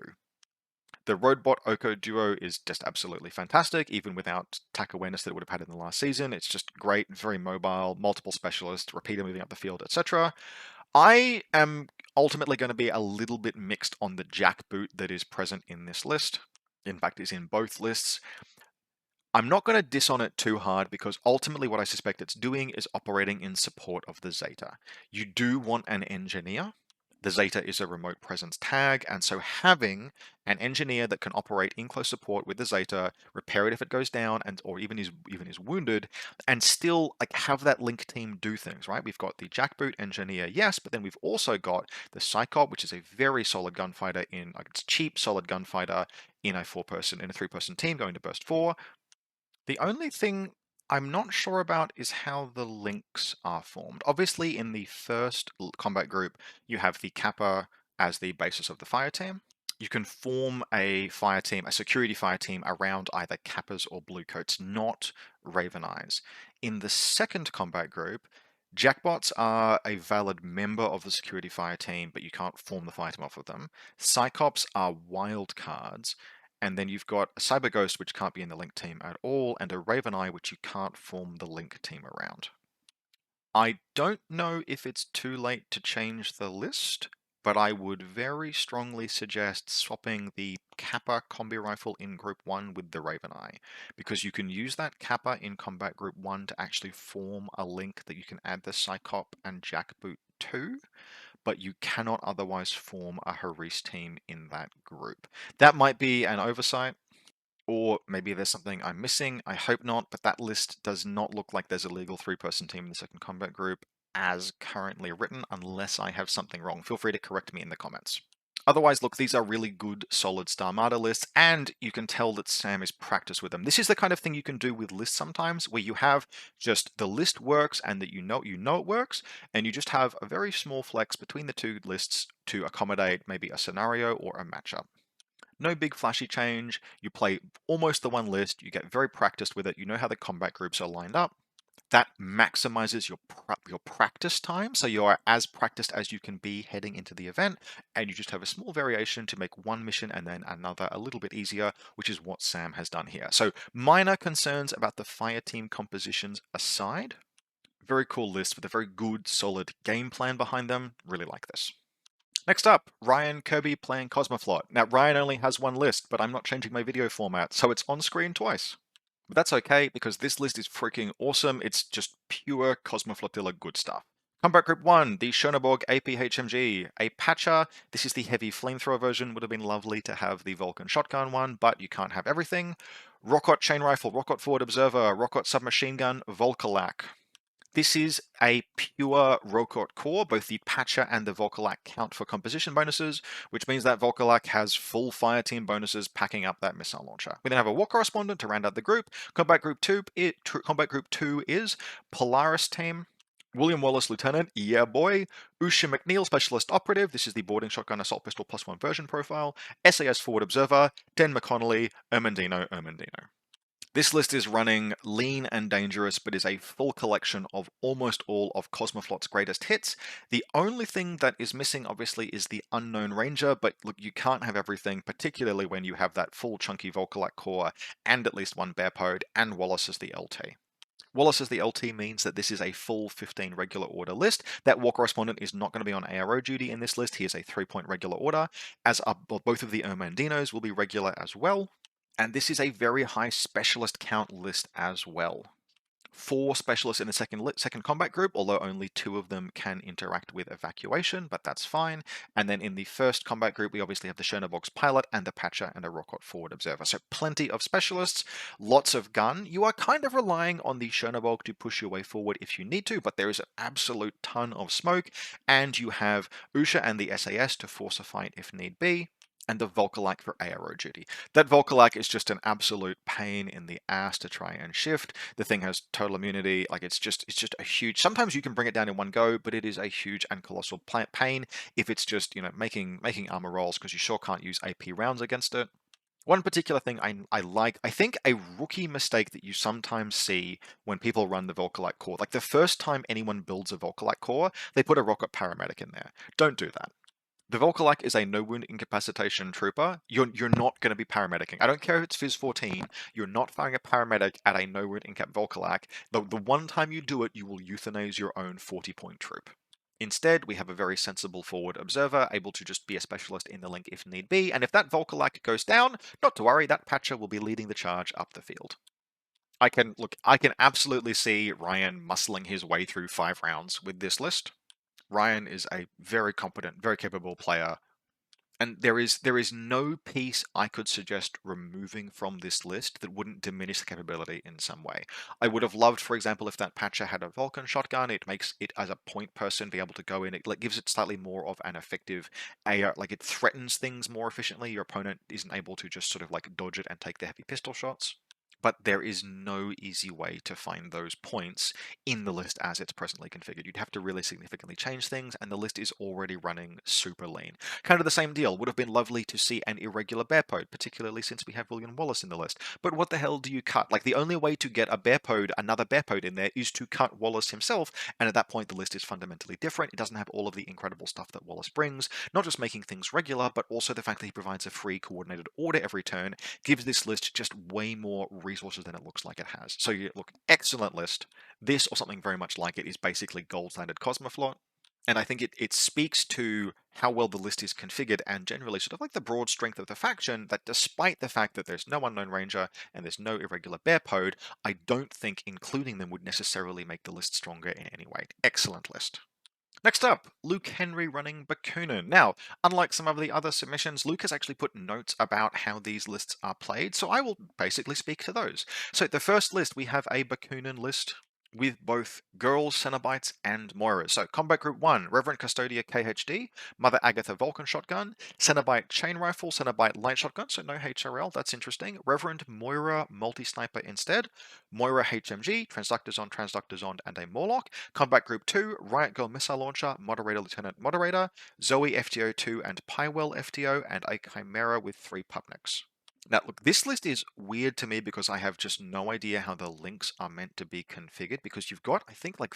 The Roadbot Oko duo is just absolutely fantastic, even without attack awareness that it would have had in the last season. It's just great, very mobile, multiple specialists, repeater moving up the field, etc. I am ultimately going to be a little bit mixed on the jackboot that is present in this list. In fact, is in both lists. I'm not going to diss on it too hard because ultimately what I suspect it's doing is operating in support of the Zeta. You do want an engineer. The Zeta is a remote presence tag, and so having an engineer that can operate in close support with the Zeta, repair it if it goes down, or even is wounded, and still have that link team do things, right? We've got the jackboot engineer, yes, but then we've also got the Psychop, which is a very solid gunfighter it's cheap, solid gunfighter in a 3-person team going to burst 4. The only thing I'm not sure about is how the links are formed. Obviously, in the first combat group, you have the Kappa as the basis of the fire team. You can form a fire team, a security fire team, around either Kappas or Bluecoats, not Raven Eyes. In the second combat group, Jackbots are a valid member of the security fire team, but you can't form the fire team off of them. Psychops are wild cards, and then you've got a Cyber Ghost, which can't be in the link team at all, and a Raven Eye, which you can't form the link team around. I don't know if it's too late to change the list, but I would very strongly suggest swapping the Kappa Combi Rifle in Group 1 with the Raven Eye, because you can use that Kappa in Combat Group 1 to actually form a link that you can add the Psychop and Jackboot to, but you cannot otherwise form a Haris team in that group. That might be an oversight, or maybe there's something I'm missing. I hope not, but that list does not look like there's a legal 3-person team in the second combat group. as currently written, unless I have something wrong. Feel free to correct me in the comments. Otherwise, look, these are really good, solid Starmada lists, and you can tell that Sam is practiced with them. This is the kind of thing you can do with lists sometimes, where you have just the list works and that you know it works, and you just have a very small flex between the two lists to accommodate maybe a scenario or a matchup. No big flashy change, you play almost the one list, you get very practiced with it, you know how the combat groups are lined up. That maximizes your practice time, so you are as practiced as you can be heading into the event, and you just have a small variation to make one mission and then another a little bit easier, which is what Sam has done here. So minor concerns about the fire team compositions aside, very cool list with a very good, solid game plan behind them. Really like this. Next up, Ryan Kirby playing Cosmoflot. Now, Ryan only has one list, but I'm not changing my video format, so it's on screen twice. But that's okay, because this list is freaking awesome. It's just pure Cosmoflotilla good stuff. Combat Group 1, the Schoenborg APHMG. A Patcher, this is the heavy flamethrower version. Would have been lovely to have the Vulcan shotgun one, but you can't have everything. Rocket chain rifle, Rocket forward observer, Rocket submachine gun, Volkolak. This is a pure Rocket core. Both the Patcher and the Volkolak count for composition bonuses, which means that Volkolak has full fire team bonuses packing up that missile launcher. We then have a war correspondent to round out the group. Combat Group 2 is Polaris team. William Wallace Lieutenant, yeah boy. Usha McNeil Specialist Operative, this is the boarding shotgun assault pistol +1 version profile. SAS Forward Observer, Den McConnelly, Ermendino. This list is running lean and dangerous, but is a full collection of almost all of Cosmoflot's greatest hits. The only thing that is missing, obviously, is the Unknown Ranger, but look, you can't have everything, particularly when you have that full chunky Volkolak core, and at least one Bearpode, and Wallace as the LT. Wallace as the LT means that this is a full 15 regular order list. That war correspondent is not going to be on ARO duty in this list. He is a 3-point regular order, as are both of the Ermandinos will be regular as well. And this is a very high specialist count list as well. 4 specialists in the second combat group, although only 2 of them can interact with Evacuation, but that's fine. And then in the first combat group, we obviously have the Schoenborg's pilot and the Patcher and a Rocket forward observer. So plenty of specialists, lots of gun. You are kind of relying on the Schoenborg to push your way forward if you need to, but there is an absolute ton of smoke, and you have Usha and the SAS to force a fight if need be, and the Volkolak for ARO duty. That Volkolak is just an absolute pain in the ass to try and shift. The thing has total immunity, like it's just a huge, sometimes you can bring it down in one go, but it is a huge and colossal pain if it's just, making armor rolls, because you sure can't use AP rounds against it. One particular thing I think a rookie mistake that you sometimes see when people run the Volkolak core, like the first time anyone builds a Volkolak core, they put a Rocket Paramedic in there. Don't do that. The Volkolak is a no-wound incapacitation trooper. You're not going to be paramedicing. I don't care if it's Phys 14, you're not firing a paramedic at a no-wound incap Volkolak. The one time you do it, you will euthanize your own 40-point troop. Instead, we have a very sensible forward observer, able to just be a specialist in the link if need be, and if that Volkolak goes down, not to worry, that Patcher will be leading the charge up the field. I can absolutely see Ryan muscling his way through 5 rounds with this list. Ryan is a very competent, very capable player, and there is no piece I could suggest removing from this list that wouldn't diminish the capability in some way. I would have loved, for example, if that Patcher had a Vulcan shotgun. It makes it, as a point person, be able to go in. It gives it slightly more of an effective AR, like it threatens things more efficiently. Your opponent isn't able to just sort of like dodge it and take the heavy pistol shots. But there is no easy way to find those points in the list as it's presently configured. You'd have to really significantly change things, and the list is already running super lean. Kind of the same deal. Would have been lovely to see an irregular Bearpode, particularly since we have William Wallace in the list. But what the hell do you cut? Like, the only way to get another Bearpode in there, is to cut Wallace himself, and at that point the list is fundamentally different. It doesn't have all of the incredible stuff that Wallace brings, not just making things regular, but also the fact that he provides a free coordinated order every turn, gives this list just way more resources than it looks like it has. So you look, excellent list. This or something very much like it is basically gold standard Cosmoflot. And I think it speaks to how well the list is configured, and generally sort of like the broad strength of the faction, that despite the fact that there's no Unknown Ranger and there's no irregular Bearpode, I don't think including them would necessarily make the list stronger in any way. Excellent list. Next up, Luke Henry running Bakunin. Now, unlike some of the other submissions, Luke has actually put notes about how these lists are played, so I will basically speak to those. So the first list, we have a Bakunin list with both girls, Cenobites, and Moiras. So Combat Group 1, Reverend Custodia KHD, Mother Agatha Vulcan Shotgun, Cenobite Chain Rifle, Cenobite Light Shotgun, so no HRL, that's interesting. Reverend Moira Multi-Sniper instead, Moira HMG, Transductors on, and a Morlock. Combat Group 2, Riot Girl Missile Launcher, Moderator Lieutenant Moderator, Zoe FTO2 and Pywell FTO, and a Chimera with 3 Pupniks. Now, look, this list is weird to me because I have just no idea how the links are meant to be configured because you've got, I think, like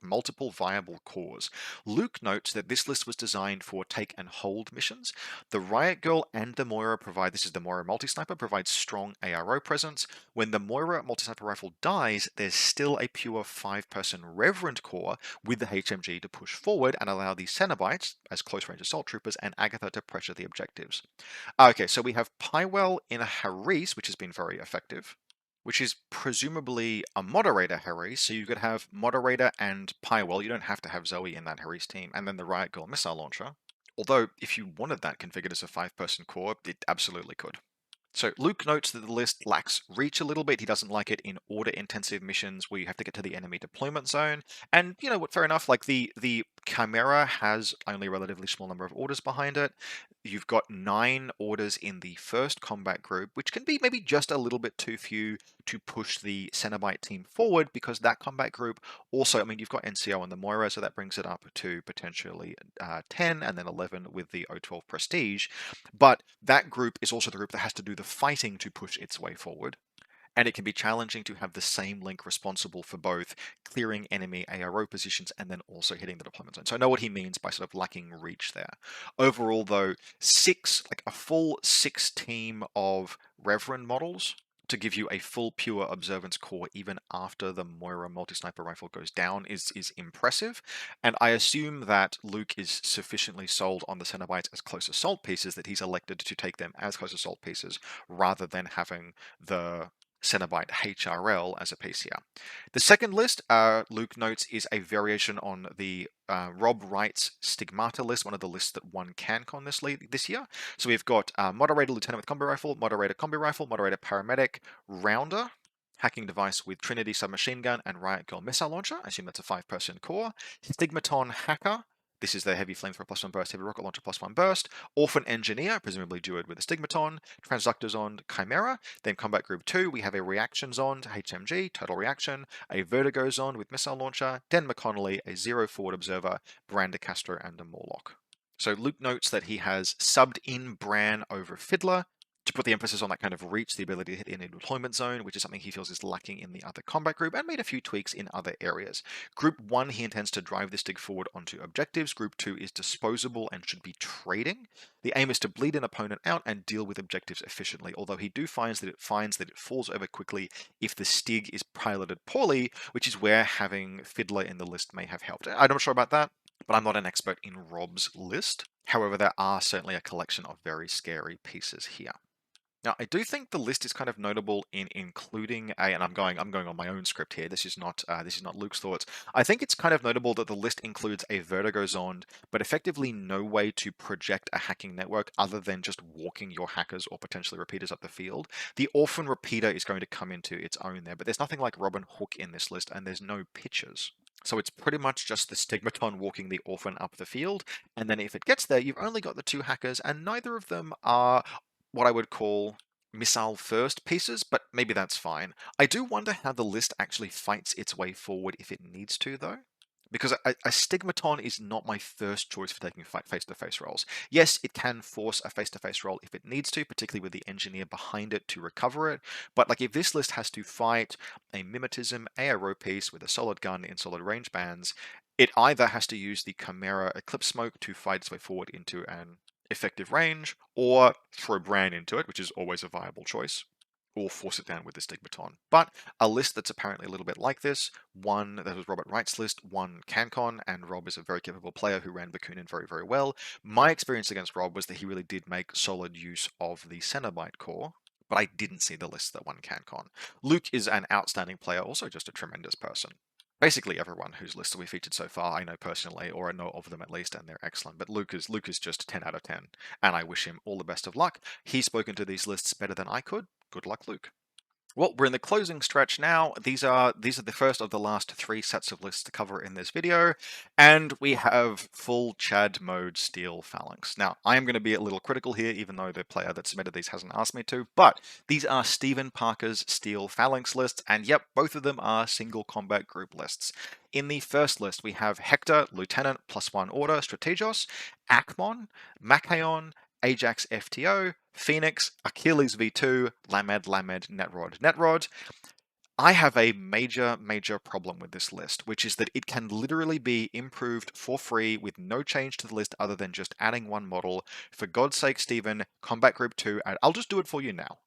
multiple viable cores. Luke notes that this list was designed for take and hold missions. The Riot Girl and the Moira provide, this is the Moira Multi-Sniper, provides strong ARO presence. When the Moira Multi-Sniper Rifle dies, there's still a pure 5-person Reverend core with the HMG to push forward and allow the Cenobites, as close-range assault troopers, and Agatha to pressure the objectives. Okay, so we have Pywell in a Haris, which has been very effective, which is presumably a moderator Haris, so you could have moderator and Pywell. You don't have to have Zoe in that Haris team, and then the Riot Girl missile launcher. Although, if you wanted that configured as a 5-person core, it absolutely could. So Luke notes that the list lacks reach a little bit. He doesn't like it in order-intensive missions where you have to get to the enemy deployment zone. And you know what? Fair enough. Like the Chimera has only a relatively small number of orders behind it. You've got 9 orders in the first combat group, which can be maybe just a little bit too few to push the Cenobite team forward because that combat group also, I mean, you've got NCO and the Moira, so that brings it up to potentially 10 and then 11 with the O12 Prestige. But that group is also the group that has to do the fighting to push its way forward. And it can be challenging to have the same link responsible for both clearing enemy ARO positions and then also hitting the deployment zone. So I know what he means by sort of lacking reach there. Overall, though, a full 6 team of Reverend models to give you a full pure observance core even after the Moira multi-sniper rifle goes down is impressive. And I assume that Luke is sufficiently sold on the Cenobites as close assault pieces that he's elected to take them as close assault pieces rather than having the Cenobite HRL as a PCR. The second list, Luke notes, is a variation on the Rob Wright's Stigmata list, one of the lists that won CanCon this year. So we've got Moderator Lieutenant with Combi Rifle, Moderator Combi Rifle, Moderator Paramedic, Rounder, Hacking Device with Trinity Submachine Gun, and Riot Girl Missile Launcher. I assume that's a 5-person core. Stigmaton Hacker. This is the Heavy Flamethrower +1 burst, Heavy Rocket Launcher +1 burst. Orphan Engineer, presumably duoed with a Stigmaton. Transductor Zond, Chimera. Then Combat Group 2, we have a Reaction Zond, HMG, Total Reaction. A Vertigo Zond with Missile Launcher. Den McConnelly, a Zero Forward Observer, Brand Castro, and a Morlock. So Luke notes that he has subbed in Bran over Fiddler to put the emphasis on that kind of reach, the ability to hit in a deployment zone, which is something he feels is lacking in the other combat group, and made a few tweaks in other areas. Group 1, he intends to drive the stick forward onto objectives. Group 2 is disposable and should be trading. The aim is to bleed an opponent out and deal with objectives efficiently, although he finds that it falls over quickly if the Stig is piloted poorly, which is where having Fiddler in the list may have helped. I'm not sure about that, but I'm not an expert in Rob's list. However, there are certainly a collection of very scary pieces here. Now, I do think the list is kind of notable in including and I'm going on my own script here. This is not Luke's thoughts. I think it's kind of notable that the list includes a Vertigo Zond, but effectively no way to project a hacking network other than just walking your hackers or potentially repeaters up the field. The Orphan Repeater is going to come into its own there, but there's nothing like Robin Hook in this list, and there's no pitches. So it's pretty much just the Stigmaton walking the Orphan up the field, and then if it gets there, you've only got the 2 hackers, and neither of them are what I would call missile first pieces, but maybe that's fine. I do wonder how the list actually fights its way forward if it needs to, though. Because a Stigmaton is not my first choice for taking face-to-face rolls. Yes, it can force a face-to-face roll if it needs to, particularly with the engineer behind it to recover it. But like if this list has to fight a Mimetism ARO piece with a solid gun in solid range bands, it either has to use the Chimera Eclipse Smoke to fight its way forward into an effective range, or throw Bran into it, which is always a viable choice, or force it down with the Stigmaton. But a list that's apparently a little bit like this, one that was Robert Wright's list, one CanCon, and Rob is a very capable player who ran Bakunin very, very well. My experience against Rob was that he really did make solid use of the Cenobite core, but I didn't see the list that won CanCon. Luke is an outstanding player, also just a tremendous person. Basically everyone whose list we featured so far I know personally, or I know of them at least, and they're excellent. But Luke is just 10 out of 10, and I wish him all the best of luck. He's spoken to these lists better than I could. Good luck, Luke. Well, we're in the closing stretch now. These are the first of the last 3 sets of lists to cover in this video, and we have full Chad mode Steel Phalanx. Now, I am going to be a little critical here, even though the player that submitted these hasn't asked me to, but these are Stephen Parker's Steel Phalanx lists, and yep, both of them are single combat group lists. In the first list, we have Hector, Lieutenant, +1 Order, Strategos, Akmon, Machaon, Ajax FTO, Phoenix, Achilles V2, Lamed, Netrod. I have a major problem with this list, which is that it can literally be improved for free with no change to the list other than just adding one model. For God's sake, Stephen, Combat Group 2, I'll just do it for you now.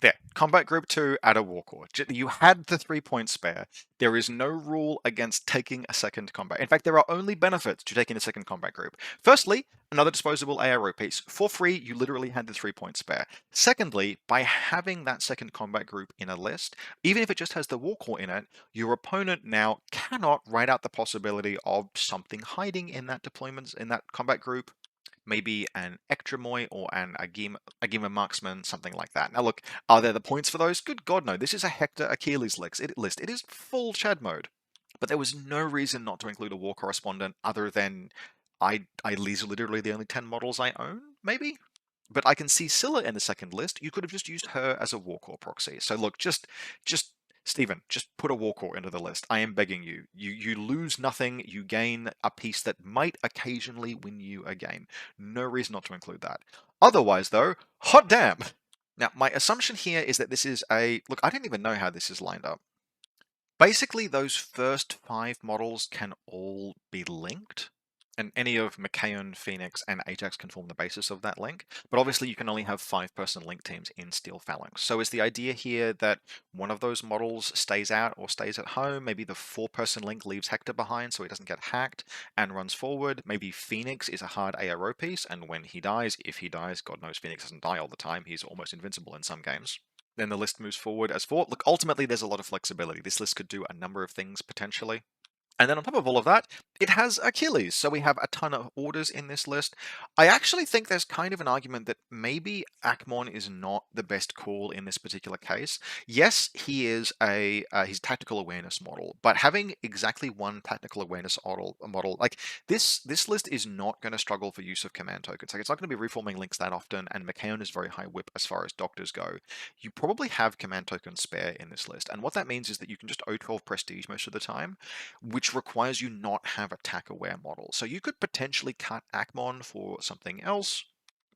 There, Combat Group 2, add a Warcore. You had the 3 point spare. There is no rule against taking a second combat. In fact, there are only benefits to taking a second combat group. Firstly, another disposable ARO piece. For free, you literally had the 3 point spare. Secondly, by having that second combat group in a list, even if it just has the Warcore in it, your opponent now cannot write out the possibility of something hiding in that deployment, in that combat group. Maybe an Ectramoy or an Agima Marksman, something like that. Now look, are there the points for those? Good God, no. This is a Hector Achilles list. It is full Chad mode. But there was no reason not to include a war correspondent other than these are literally the only 10 models I own, maybe? But I can see Scylla in the second list. You could have just used her as a Warcore proxy. So look, just Stephen, just put a Warcore into the list. I am begging you. You lose nothing. You gain a piece that might occasionally win you a game. No reason not to include that. Otherwise, though, hot damn! Now, my assumption here is that this is a... Look, I don't even know how this is lined up. Basically, those first 5 models can all be linked. And any of Machaon, Phoenix, and Ajax can form the basis of that link. But obviously, you can only have 5-person link teams in Steel Phalanx. So is the idea here that one of those models stays out or stays at home? Maybe the 4-person link leaves Hector behind so he doesn't get hacked and runs forward. Maybe Phoenix is a hard ARO piece, and when he dies, if he dies, God knows Phoenix doesn't die all the time. He's almost invincible in some games. Then the list moves forward as 4. Look, ultimately, there's a lot of flexibility. This list could do a number of things potentially. And then on top of all of that, it has Achilles. So we have a ton of orders in this list. I actually think there's kind of an argument that maybe Akmon is not the best call in this particular case. Yes, he is he's tactical awareness model, but having exactly one tactical awareness model like this list is not going to struggle for use of command tokens. Like it's not going to be reforming links that often, and Machaon is very high whip as far as doctors go. You probably have command tokens spare in this list, and what that means is that you can just O12 prestige most of the time, which requires you not have attack aware model. So you could potentially cut Akmon for something else.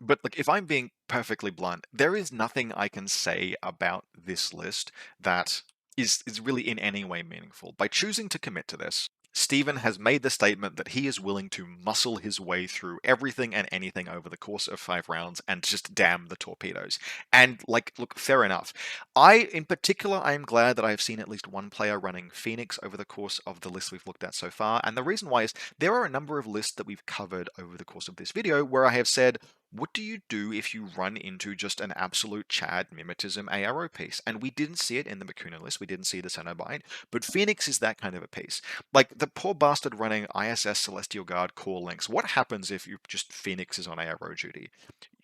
But like, if I'm being perfectly blunt, there is nothing I can say about this list that is really in any way meaningful. By choosing to commit to this, Stephen has made the statement that he is willing to muscle his way through everything and anything over the course of 5 rounds and just damn the torpedoes. And like, look, fair enough. In particular, I am glad that I have seen at least one player running Phoenix over the course of the list we've looked at so far. And the reason why is there are a number of lists that we've covered over the course of this video where I have said, what do you do if you run into just an absolute Chad mimetism ARO piece? And we didn't see it in the Makuna list. We didn't see the Cenobite, but Phoenix is that kind of a piece. Like the poor bastard running ISS Celestial Guard core links. What happens if you just Phoenix is on ARO duty?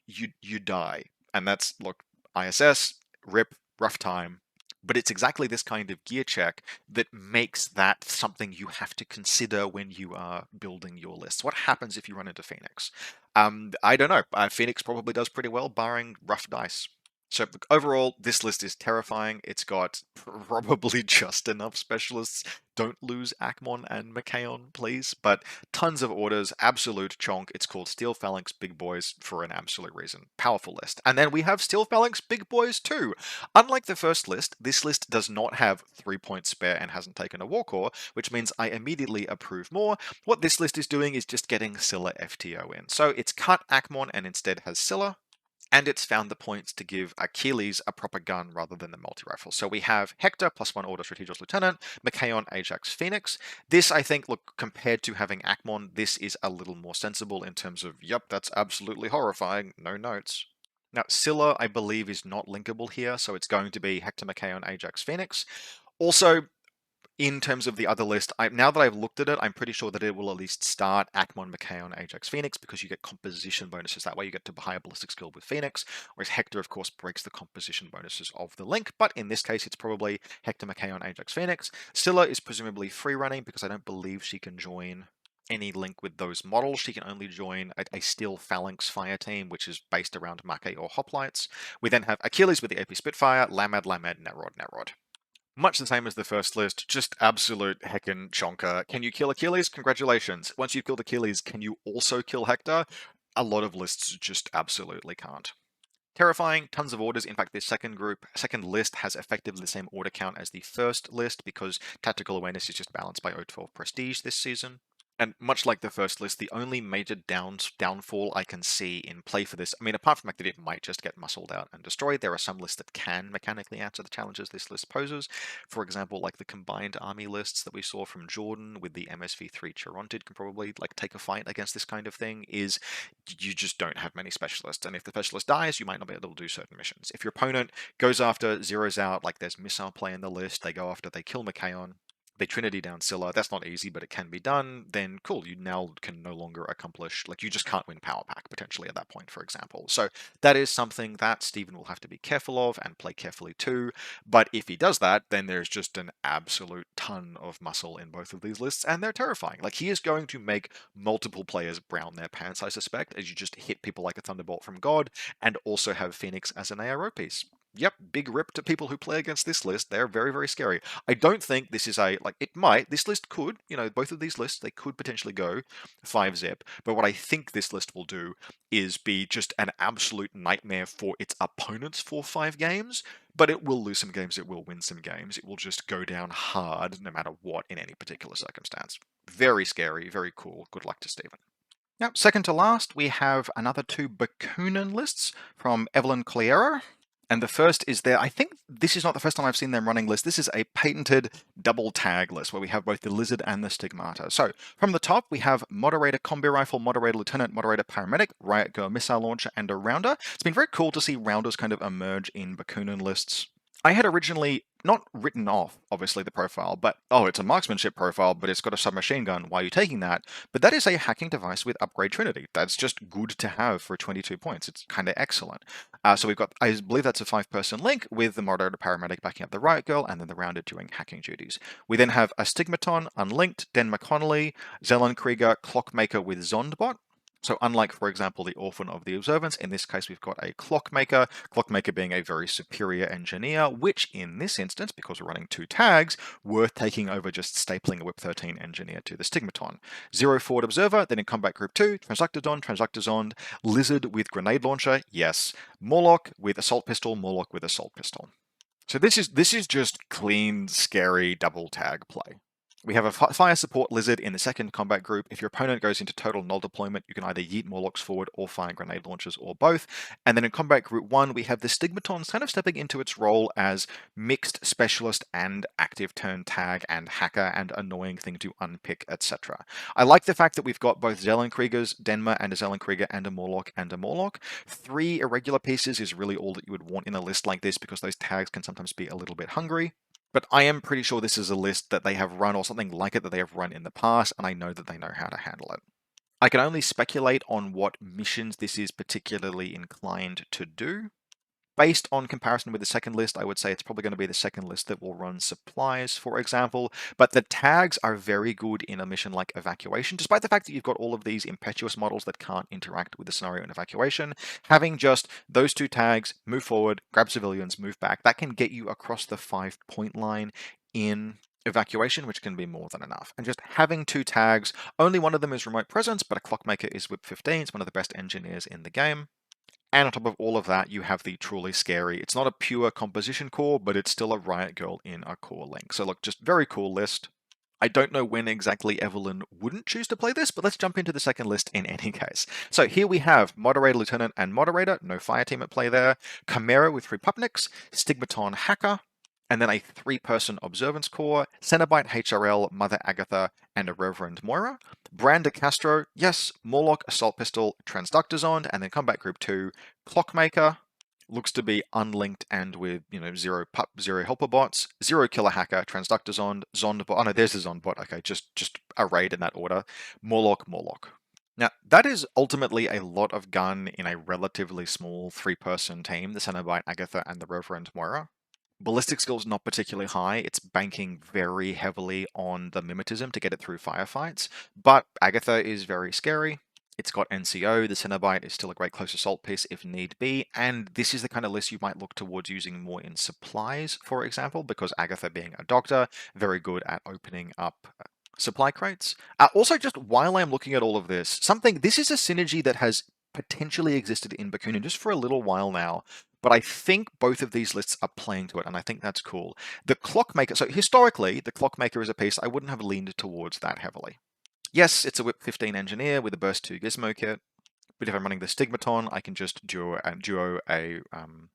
You die. And that's, look, ISS, rip, rough time. But it's exactly this kind of gear check that makes that something you have to consider when you are building your lists. What happens if you run into Phoenix? I don't know. Phoenix probably does pretty well, barring rough dice. So overall, this list is terrifying. It's got probably just enough specialists. Don't lose Akmon and Machaon, please. But tons of orders, absolute chonk. It's called Steel Phalanx Big Boys for an absolute reason. Powerful list. And then we have Steel Phalanx Big Boys too. Unlike the first list, this list does not have 3 points spare and hasn't taken a Warcore, which means I immediately approve more. What this list is doing is just getting Scylla FTO in. So it's cut Akmon and instead has Scylla. And it's found the points to give Achilles a proper gun rather than the multi-rifle. So we have Hector +1 Order Strategos Lieutenant, Machaon, Ajax, Phoenix. This, I think, look, compared to having Akmon, this is a little more sensible in terms of, yep, that's absolutely horrifying, no notes. Now, Scylla, I believe, is not linkable here, so it's going to be Hector, Machaon, Ajax, Phoenix. Also, In terms of the other list, now that I've looked at it, I'm pretty sure that it will at least start Akmon, McKayon, Ajax, Phoenix, because you get composition bonuses. That way you get to higher ballistic skill with Phoenix, whereas Hector, of course, breaks the composition bonuses of the link. But in this case, it's probably Hector, McKayon, Ajax, Phoenix. Scylla is presumably free running because I don't believe she can join any link with those models. She can only join a Steel Phalanx fire team, which is based around Make or Hoplites. We then have Achilles with the AP Spitfire, Lamad, Netrod. Much the same as the first list, just absolute heckin' chonker. Can you kill Achilles? Congratulations. Once you've killed Achilles, can you also kill Hector? A lot of lists just absolutely can't. Terrifying, tons of orders. In fact, this second list has effectively the same order count as the first list because Tactical Awareness is just balanced by O12 Prestige this season. And much like the first list, the only major downfall I can see in play for this, I mean, apart from the fact that it might just get muscled out and destroyed, there are some lists that can mechanically answer the challenges this list poses. For example, like the combined army lists that we saw from Jordan with the MSV3 Charontid can probably take a fight against this kind of thing, is you just don't have many specialists. And if the specialist dies, you might not be able to do certain missions. If your opponent goes after, zeroes out, like there's missile play in the list, they kill McKayon, they Trinity down Scylla, that's not easy, but it can be done, then cool, you now can no longer accomplish, you just can't win Power Pack, potentially, at that point, for example. So that is something that Steven will have to be careful of, and play carefully too, but if he does that, then there's just an absolute ton of muscle in both of these lists, and they're terrifying. He is going to make multiple players brown their pants, I suspect, as you just hit people like a Thunderbolt from God, and also have Phoenix as an ARO piece. Yep, big rip to people who play against this list. They're very, very scary. I don't think this is this list could, both of these lists, they could potentially go 5-zip, but what I think this list will do is be just an absolute nightmare for its opponents for 5 games, but it will lose some games, it will win some games, it will just go down hard no matter what in any particular circumstance. Very scary, very cool. Good luck to Steven. Now, second to last, we have another 2 Bakunin lists from Evelyn Colliero. And the first is I think this is not the first time I've seen them running lists. This is a patented double tag list where we have both the Lizard and the Stigmata. So from the top, we have Moderator Combi Rifle, Moderator Lieutenant, Moderator Paramedic, Riot Girl Missile Launcher, and a Rounder. It's been very cool to see Rounders kind of emerge in Bakunin lists. I had originally not written off, obviously, the profile, but, oh, it's a marksmanship profile, but it's got a submachine gun. Why are you taking that? But that is a hacking device with Upgrade Trinity. That's just good to have for 22 points. It's kind of excellent. So we've got, I believe that's a 5-person link with the Moderator Paramedic backing up the Riot Girl, and then the Rounder doing hacking duties. We then have a Stigmaton, Unlinked, Den McConnelly, Zellenkrieger, Clockmaker with Zondbot. So unlike, for example, the Orphan of the Observance, in this case we've got a Clockmaker, Clockmaker being a very superior engineer, which in this instance, because we're running 2 tags, worth taking over just stapling a Whip 13 engineer to the Stigmaton. 0 Forward Observer, then in Combat Group 2, Transductor, Lizard with Grenade Launcher, yes. Morlock with Assault Pistol, Morlock with Assault Pistol. So this is just clean, scary double tag play. We have a Fire Support Lizard in the second combat group. If your opponent goes into total null deployment, you can either yeet Morlocks forward or fire grenade launchers or both. And then in combat group 1, we have the Stigmatons kind of stepping into its role as mixed specialist and active turn tag and hacker and annoying thing to unpick, etc. I like the fact that we've got both Zellenkriegers, Denma and a Zellenkrieger and a Morlock and a Morlock. 3 irregular pieces is really all that you would want in a list like this because those tags can sometimes be a little bit hungry. But I am pretty sure this is a list that they have run or something like it that they have run in the past, and I know that they know how to handle it. I can only speculate on what missions this is particularly inclined to do. Based on comparison with the second list, I would say it's probably going to be the second list that will run supplies, for example, but the tags are very good in a mission like Evacuation, despite the fact that you've got all of these impetuous models that can't interact with the scenario in Evacuation. Having just those 2 tags, move forward, grab civilians, move back, that can get you across the 5-point line in Evacuation, which can be more than enough. And just having 2 tags, only one of them is remote presence, but a Clockmaker is Whip 15, it's one of the best engineers in the game. And on top of all of that, you have the truly scary, it's not a pure composition core, but it's still a Riot Girl in a core link. So look, just very cool list. I don't know when exactly Evelyn wouldn't choose to play this, but let's jump into the second list in any case. So here we have Moderator, Lieutenant, and Moderator, no fire team at play there, Chimera with 3 Pupniks, Stigmaton Hacker, and then a 3-person Observance Core, Cenobite HRL, Mother Agatha, and a Reverend Moira. Brander Castro, yes, Morlock, Assault Pistol, Transductor Zond, and then Combat Group 2, Clockmaker, looks to be unlinked and with, zero pup, zero helper bots, zero killer hacker, transductor zond bot. Oh no, there's a zond bot. Okay, just arrayed in that order. Morlock, Morlock. Now, that is ultimately a lot of gun in a relatively small 3-person team, the Cenobite, Agatha, and the Reverend Moira. Ballistic skill's not particularly high. It's banking very heavily on the mimetism to get it through firefights, but Agatha is very scary. It's got NCO, the Cenobite is still a great close assault piece if need be, and this is the kind of list you might look towards using more in supplies, for example, because Agatha being a doctor, very good at opening up supply crates. Also, just while I'm looking at all of this, this is a synergy that has potentially existed in Bakunin just for a little while now, but I think both of these lists are playing to it, and I think that's cool. The Clockmaker, so historically, the Clockmaker is a piece I wouldn't have leaned towards that heavily. Yes, it's a Whip 15 engineer with a Burst 2 Gizmo kit, but if I'm running the Stigmaton, I can just duo a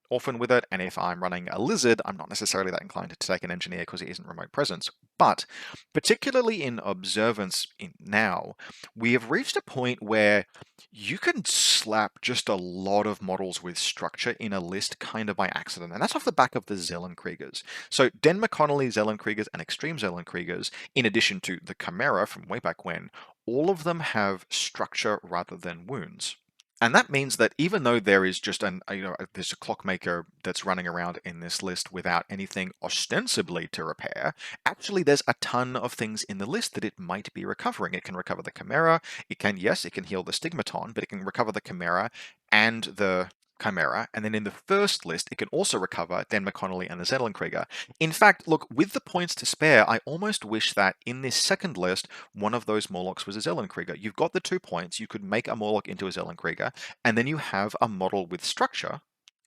Orphan with it, and if I'm running a Lizard, I'm not necessarily that inclined to take an engineer because it isn't remote presence. But particularly in Observance now, we have reached a point where you can slap just a lot of models with structure in a list kind of by accident, and that's off the back of the Zellenkriegers. So Den McConnelly Zellenkriegers and Extreme Zellenkriegers, in addition to the Chimera from way back when, all of them have structure rather than wounds. And that means that even though there is just there's a Clockmaker that's running around in this list without anything ostensibly to repair, actually there's a ton of things in the list that it might be recovering. It can recover the Chimera, it can heal the Stigmaton, but it can recover the Chimera and the Chimera, and then in the first list, it can also recover Den McConnelly and the Zellenkrieger. In fact, look, with the points to spare, I almost wish that in this second list, one of those Morlocks was a Zellenkrieger. You've got the 2 points, you could make a Morlock into a Zellenkrieger, and then you have a model with structure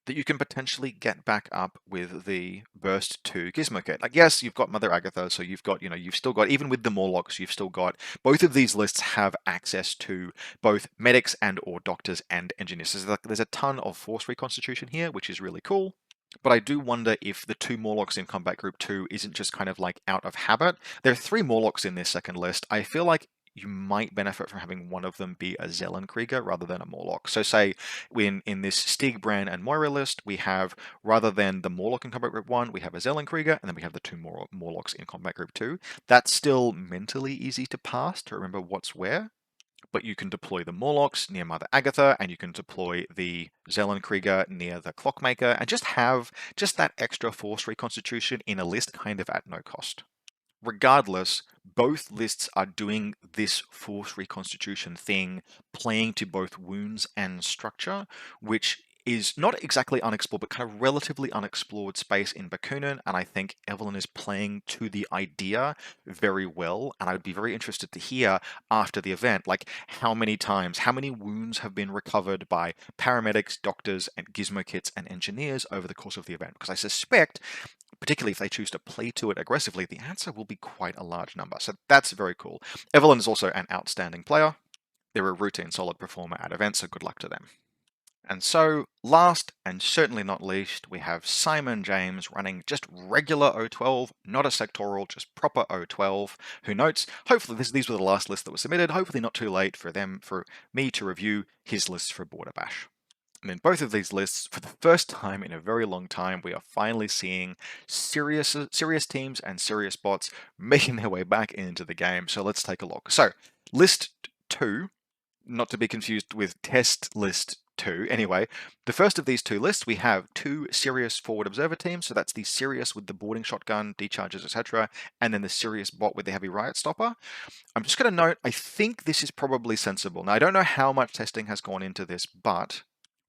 that you can potentially get back up with the Burst 2 Gizmo kit. Like, yes, you've got Mother Agatha, so you've got, you've still got, even with the Morlocks, you've still got, both of these lists have access to both medics and or doctors and engineers. So there's a ton of force reconstitution here, which is really cool. But I do wonder if the 2 Morlocks in Combat Group 2 isn't just kind of like out of habit. There are 3 Morlocks in this second list. I feel like you might benefit from having one of them be a Zellenkrieger rather than a Morlock. So say in this Stig, Bran, and Moira list, we have, rather than the Morlock in Combat Group 1, we have a Zellenkrieger, and then we have the 2 Morlocks in Combat Group 2. That's still mentally easy to pass, to remember what's where. But you can deploy the Morlocks near Mother Agatha, and you can deploy the Zellenkrieger near the Clockmaker, and just have just that extra force reconstitution in a list kind of at no cost. Regardless, both lists are doing this force reconstitution thing, playing to both wounds and structure, which is not exactly unexplored, but kind of relatively unexplored space in Bakunin, and I think Evelyn is playing to the idea very well, and I would be very interested to hear after the event, like how many wounds have been recovered by paramedics, doctors, and gizmo kits and engineers over the course of the event, because I suspect, particularly if they choose to play to it aggressively, the answer will be quite a large number. So that's very cool. Evelyn is also an outstanding player. They're a routine solid performer at events, so good luck to them. And so, last and certainly not least, we have Simon James running just regular O12, not a sectoral, just proper O12. Who notes, hopefully these were the last lists that were submitted, hopefully not too late for me to review his lists for Borderbash. And in both of these lists, for the first time in a very long time, we are finally seeing serious teams and serious bots making their way back into the game. So let's take a look. So, list 2, not to be confused with test list 2. Anyway, the first of these 2 lists, we have 2 serious forward observer teams. So that's the serious with the boarding shotgun, decharges, etc., and then the serious bot with the heavy riot stopper. I'm just going to note, I think this is probably sensible. Now, I don't know how much testing has gone into this, but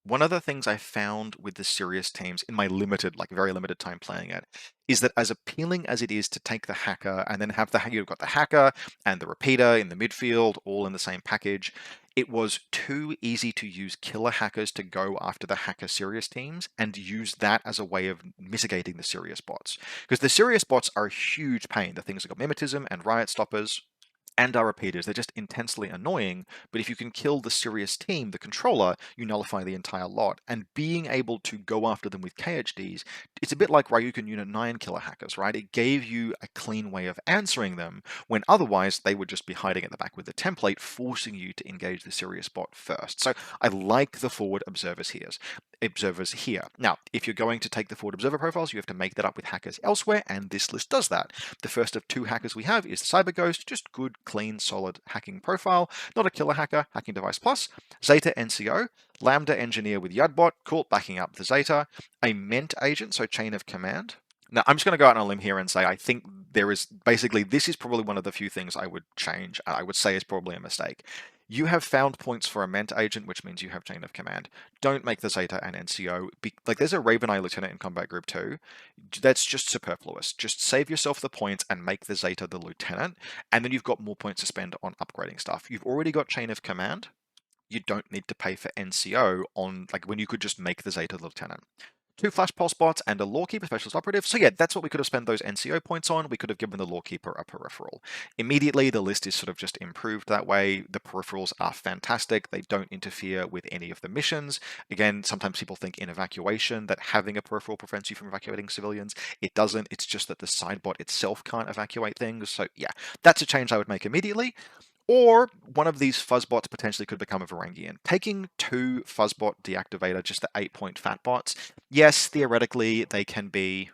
one of the things I found with the serious teams in my very limited time playing it, is that as appealing as it is to take the hacker and then have you've got the hacker and the repeater in the midfield all in the same package, it was too easy to use killer hackers to go after the hacker serious teams and use that as a way of mitigating the serious bots. Because the serious bots are a huge pain. The things that got mimetism and riot stoppers. and our repeaters. They're just intensely annoying, but if you can kill the serious team, the controller, you nullify the entire lot. And being able to go after them with KHDs, it's a bit like Ryukin Unit 9 killer hackers, right? It gave you a clean way of answering them, when otherwise they would just be hiding at the back with the template, forcing you to engage the serious bot first. So I like the forward observers here. Now, if you're going to take the forward observer profiles, you have to make that up with hackers elsewhere, and this list does that. The first of 2 hackers we have is the Cyber Ghost, just good, clean, solid hacking profile, not a killer hacker, hacking device plus, Zeta NCO, Lambda engineer with Yudbot, cool, backing up the Zeta, a Ment agent, so chain of command. Now, I'm just going to go out on a limb here and say I think there is basically, this is probably one of the few things I would change. I would say is probably a mistake. You have found points for a Ment agent, which means you have chain of command. Don't make the Zeta and NCO. Like, there's a Raven Eye Lieutenant in Combat Group 2. That's just superfluous. Just save yourself the points and make the Zeta the Lieutenant, and then you've got more points to spend on upgrading stuff. You've already got chain of command. You don't need to pay for NCO on, like, when you could just make the Zeta the Lieutenant. 2 Flash Pulse bots and a Lawkeeper Specialist Operative. So yeah, that's what we could have spent those NCO points on. We could have given the Lawkeeper a peripheral. Immediately, the list is sort of just improved that way. The peripherals are fantastic. They don't interfere with any of the missions. Again, sometimes people think in Evacuation that having a peripheral prevents you from evacuating civilians. It doesn't. It's just that the sidebot itself can't evacuate things. So yeah, that's a change I would make immediately. Or one of these fuzzbots potentially could become a Varangian. Taking 2 fuzzbot deactivator, just the 8-point fat bots, yes, theoretically they can be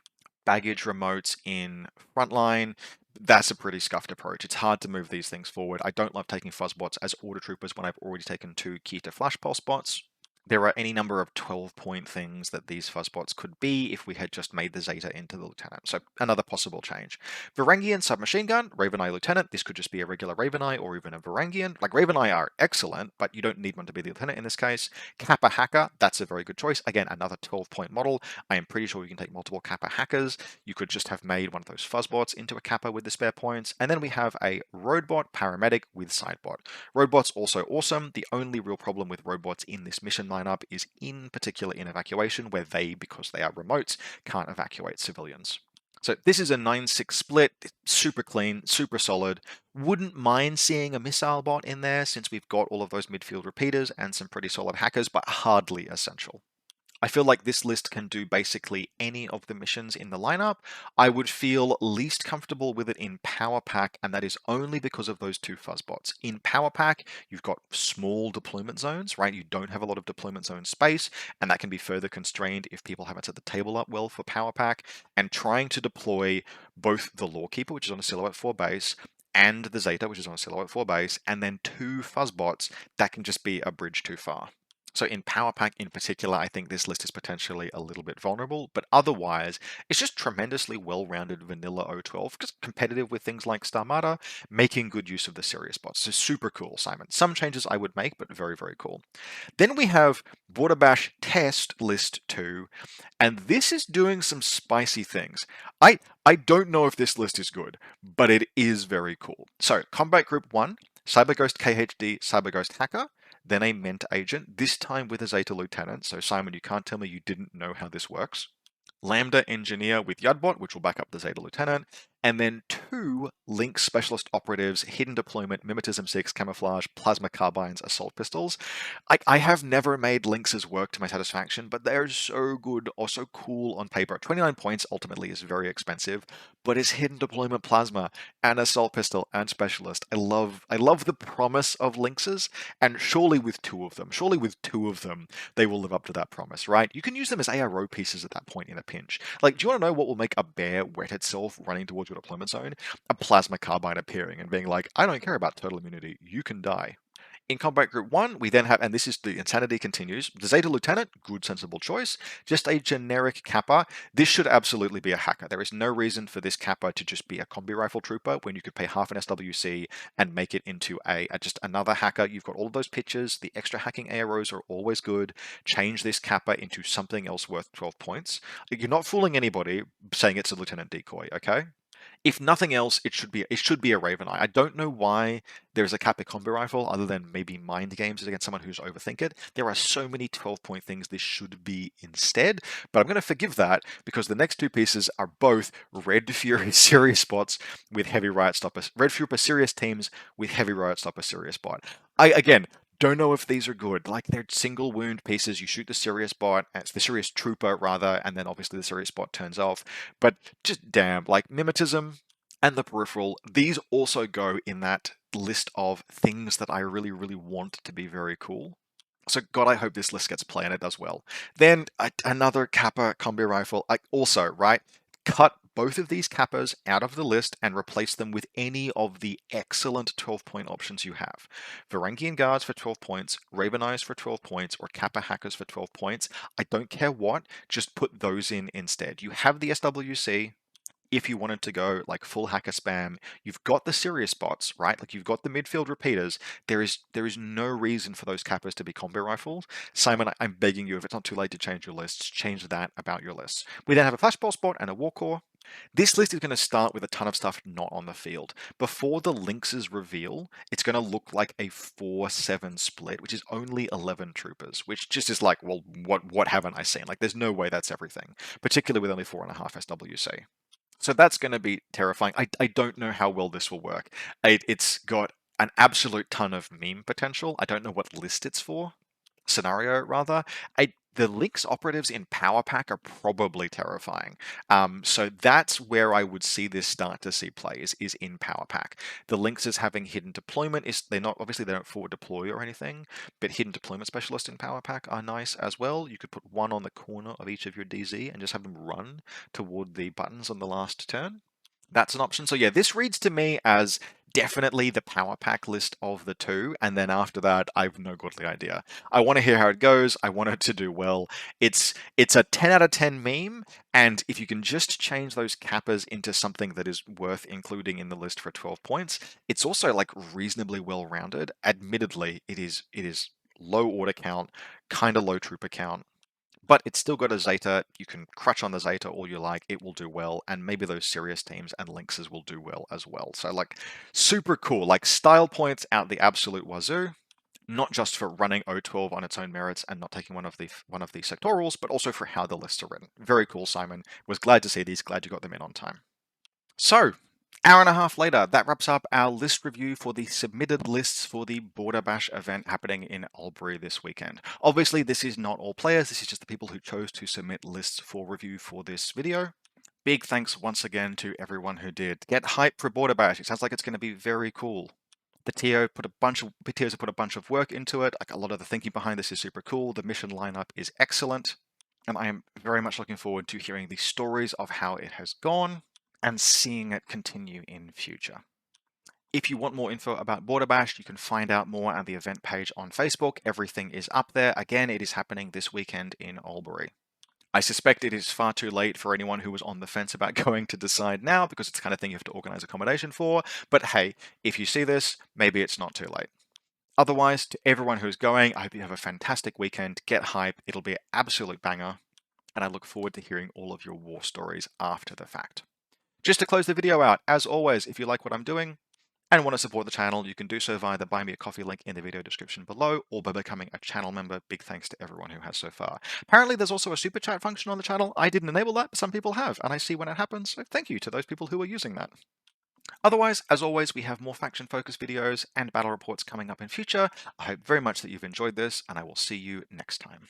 baggage remotes in Frontline. That's a pretty scuffed approach. It's hard to move these things forward. I don't love taking fuzzbots as order troopers when I've already taken 2 Kita Flash Pulse bots. There are any number of 12-point things that these fuzzbots could be if we had just made the Zeta into the Lieutenant. So another possible change. Varangian Submachine Gun, Raven Eye Lieutenant. This could just be a regular Raven Eye or even a Varangian. Like, Raven Eye are excellent, but you don't need one to be the Lieutenant in this case. Kappa Hacker, that's a very good choice. Again, another 12-point model. I am pretty sure you can take multiple Kappa Hackers. You could just have made one of those fuzzbots into a Kappa with the spare points. And then we have a Roadbot Paramedic with Sidebot. Roadbot's also awesome. The only real problem with Roadbots in this mission lineup is in particular in Evacuation, where they, because they are remotes, can't evacuate civilians. So this is a 9-6 split, super clean, super solid. Wouldn't mind seeing a missile bot in there since we've got all of those midfield repeaters and some pretty solid hackers, but hardly essential. I feel like this list can do basically any of the missions in the lineup. I would feel least comfortable with it in Power Pack, and that is only because of those 2 fuzzbots. In Power Pack, you've got small deployment zones, right? You don't have a lot of deployment zone space, and that can be further constrained if people haven't set the table up well for Power Pack. And trying to deploy both the Lawkeeper, which is on a Silhouette 4 base, and the Zeta, which is on a Silhouette 4 base, and then 2 fuzzbots, that can just be a bridge too far. So in Power Pack in particular, I think this list is potentially a little bit vulnerable, but otherwise, it's just tremendously well-rounded vanilla O12, just competitive with things like Starmada, making good use of the serious bots. So super cool, Simon. Some changes I would make, but very, very cool. Then we have Borderbash Test List 2, and this is doing some spicy things. I don't know if this list is good, but it is very cool. So Combat Group 1, Cyber Ghost KHD, Cyber Ghost Hacker, then a Ment agent, this time with a Zeta Lieutenant. So Simon, you can't tell me you didn't know how this works. Lambda Engineer with Yudbot, which will back up the Zeta Lieutenant, and then 2 Link Specialist Operatives, Hidden Deployment, Mimetism 6, Camouflage, Plasma Carbines, Assault Pistols. I have never made Lynx's work to my satisfaction, but they're so good or so cool on paper. 29 points ultimately is very expensive, but it's Hidden Deployment Plasma and Assault Pistol and Specialist. I love the promise of Lynx's, and surely with 2 of them, they will live up to that promise, right? You can use them as ARO pieces at that point in a pinch. Like, do you want to know what will make a bear wet itself running towards your deployment zone? A plasma carbine appearing and being like, I don't care about total immunity, you can die. In Combat Group 1, we then have, and this is the insanity continues, the Zeta Lieutenant, good sensible choice, just a generic Kappa. This should absolutely be a hacker. There is no reason for this Kappa to just be a combi rifle trooper when you could pay half an SWC and make it into just another hacker. You've got all of those pictures, the extra hacking AROs are always good. Change this Kappa into something else worth 12 points. You're not fooling anybody saying it's a Lieutenant decoy, okay? If nothing else, it should be a Raven Eye. I don't know why there's a Kappa combi rifle other than maybe mind games against someone who's overthink it. There are so many 12-point things this should be instead, but I'm going to forgive that because the next two pieces are both Red Fury Serious spots with Heavy Riot Stopper, Red Fury Serious teams with Heavy Riot Stopper Serious spot. I again don't know if these are good. Like they're single wound pieces. You shoot the Serious bot, the Serious Trooper rather, and then obviously the Serious bot turns off. But just damn, like Mimetism and the Peripheral, these also go in that list of things that I really, really want to be very cool. So God, I hope this list gets play and it does well. Then another Kappa combi rifle. Also, right, cut both of these Kappas out of the list and replace them with any of the excellent 12-point options you have. Varangian Guards for 12 points, Raven Eyes for 12 points, or Kappa Hackers for 12 points. I don't care what, just put those in instead. You have the SWC. If you wanted to go like full hacker spam, you've got the serious bots, right? Like you've got the midfield repeaters. There is no reason for those Kappas to be combo rifles. Simon, I'm begging you, if it's not too late to change your lists, change that about your lists. We then have a flashball spot and a war core. This list is going to start with a ton of stuff not on the field. Before the Lynx's reveal, it's going to look like a 4-7 split, which is only 11 troopers, which just is like, well, what haven't I seen? Like, there's no way that's everything, particularly with only 4.5 SWC. So that's going to be terrifying. I don't know how well this will work. It's got an absolute ton of meme potential. I don't know what list it's for. Scenario, rather. The Lynx operatives in Power Pack are probably terrifying. So that's where I would see this start to see plays is in Power Pack. The Lynxes having hidden deployment they don't forward deploy or anything, but hidden deployment specialists in Power Pack are nice as well. You could put one on the corner of each of your DZ and just have them run toward the buttons on the last turn. That's an option. So yeah, this reads to me as definitely the Power Pack list of the two, and then after that, I've no godly idea. I want to hear how it goes. I want it to do well. It's a 10 out of 10 meme, and if you can just change those Kappas into something that is worth including in the list for 12 points, it's also like reasonably well-rounded. Admittedly, it is low order count, kind of low trooper count, but it's still got a Zeta. You can crutch on the Zeta all you like. It will do well. And maybe those serious teams and Lynxes will do well as well. So like super cool. Like style points out the absolute wazoo. Not just for running O12 on its own merits and not taking one of the sectorals, but also for how the lists are written. Very cool, Simon. Was glad to see these. Glad you got them in on time. So, hour and a half later, that wraps up our list review for the submitted lists for the Borderbash event happening in Albury this weekend. Obviously, this is not all players, this is just the people who chose to submit lists for review for this video. Big thanks once again to everyone who did. Get hype for Borderbash, it sounds like it's going to be very cool. The TOs have put a bunch of work into it. Like a lot of the thinking behind this is super cool. The mission lineup is excellent. And I am very much looking forward to hearing the stories of how it has gone and seeing it continue in future. If you want more info about Borderbash, you can find out more at the event page on Facebook. Everything is up there. Again, it is happening this weekend in Albury. I suspect it is far too late for anyone who was on the fence about going to decide now because it's the kind of thing you have to organize accommodation for. But hey, if you see this, maybe it's not too late. Otherwise, to everyone who's going, I hope you have a fantastic weekend. Get hype. It'll be an absolute banger. And I look forward to hearing all of your war stories after the fact. Just to close the video out, as always, if you like what I'm doing and want to support the channel, you can do so via the Buy Me a Coffee link in the video description below or by becoming a channel member. Big thanks to everyone who has so far. Apparently, there's also a super chat function on the channel. I didn't enable that, but some people have, and I see when it happens, so thank you to those people who are using that. Otherwise, as always, we have more faction-focused videos and battle reports coming up in future. I hope very much that you've enjoyed this, and I will see you next time.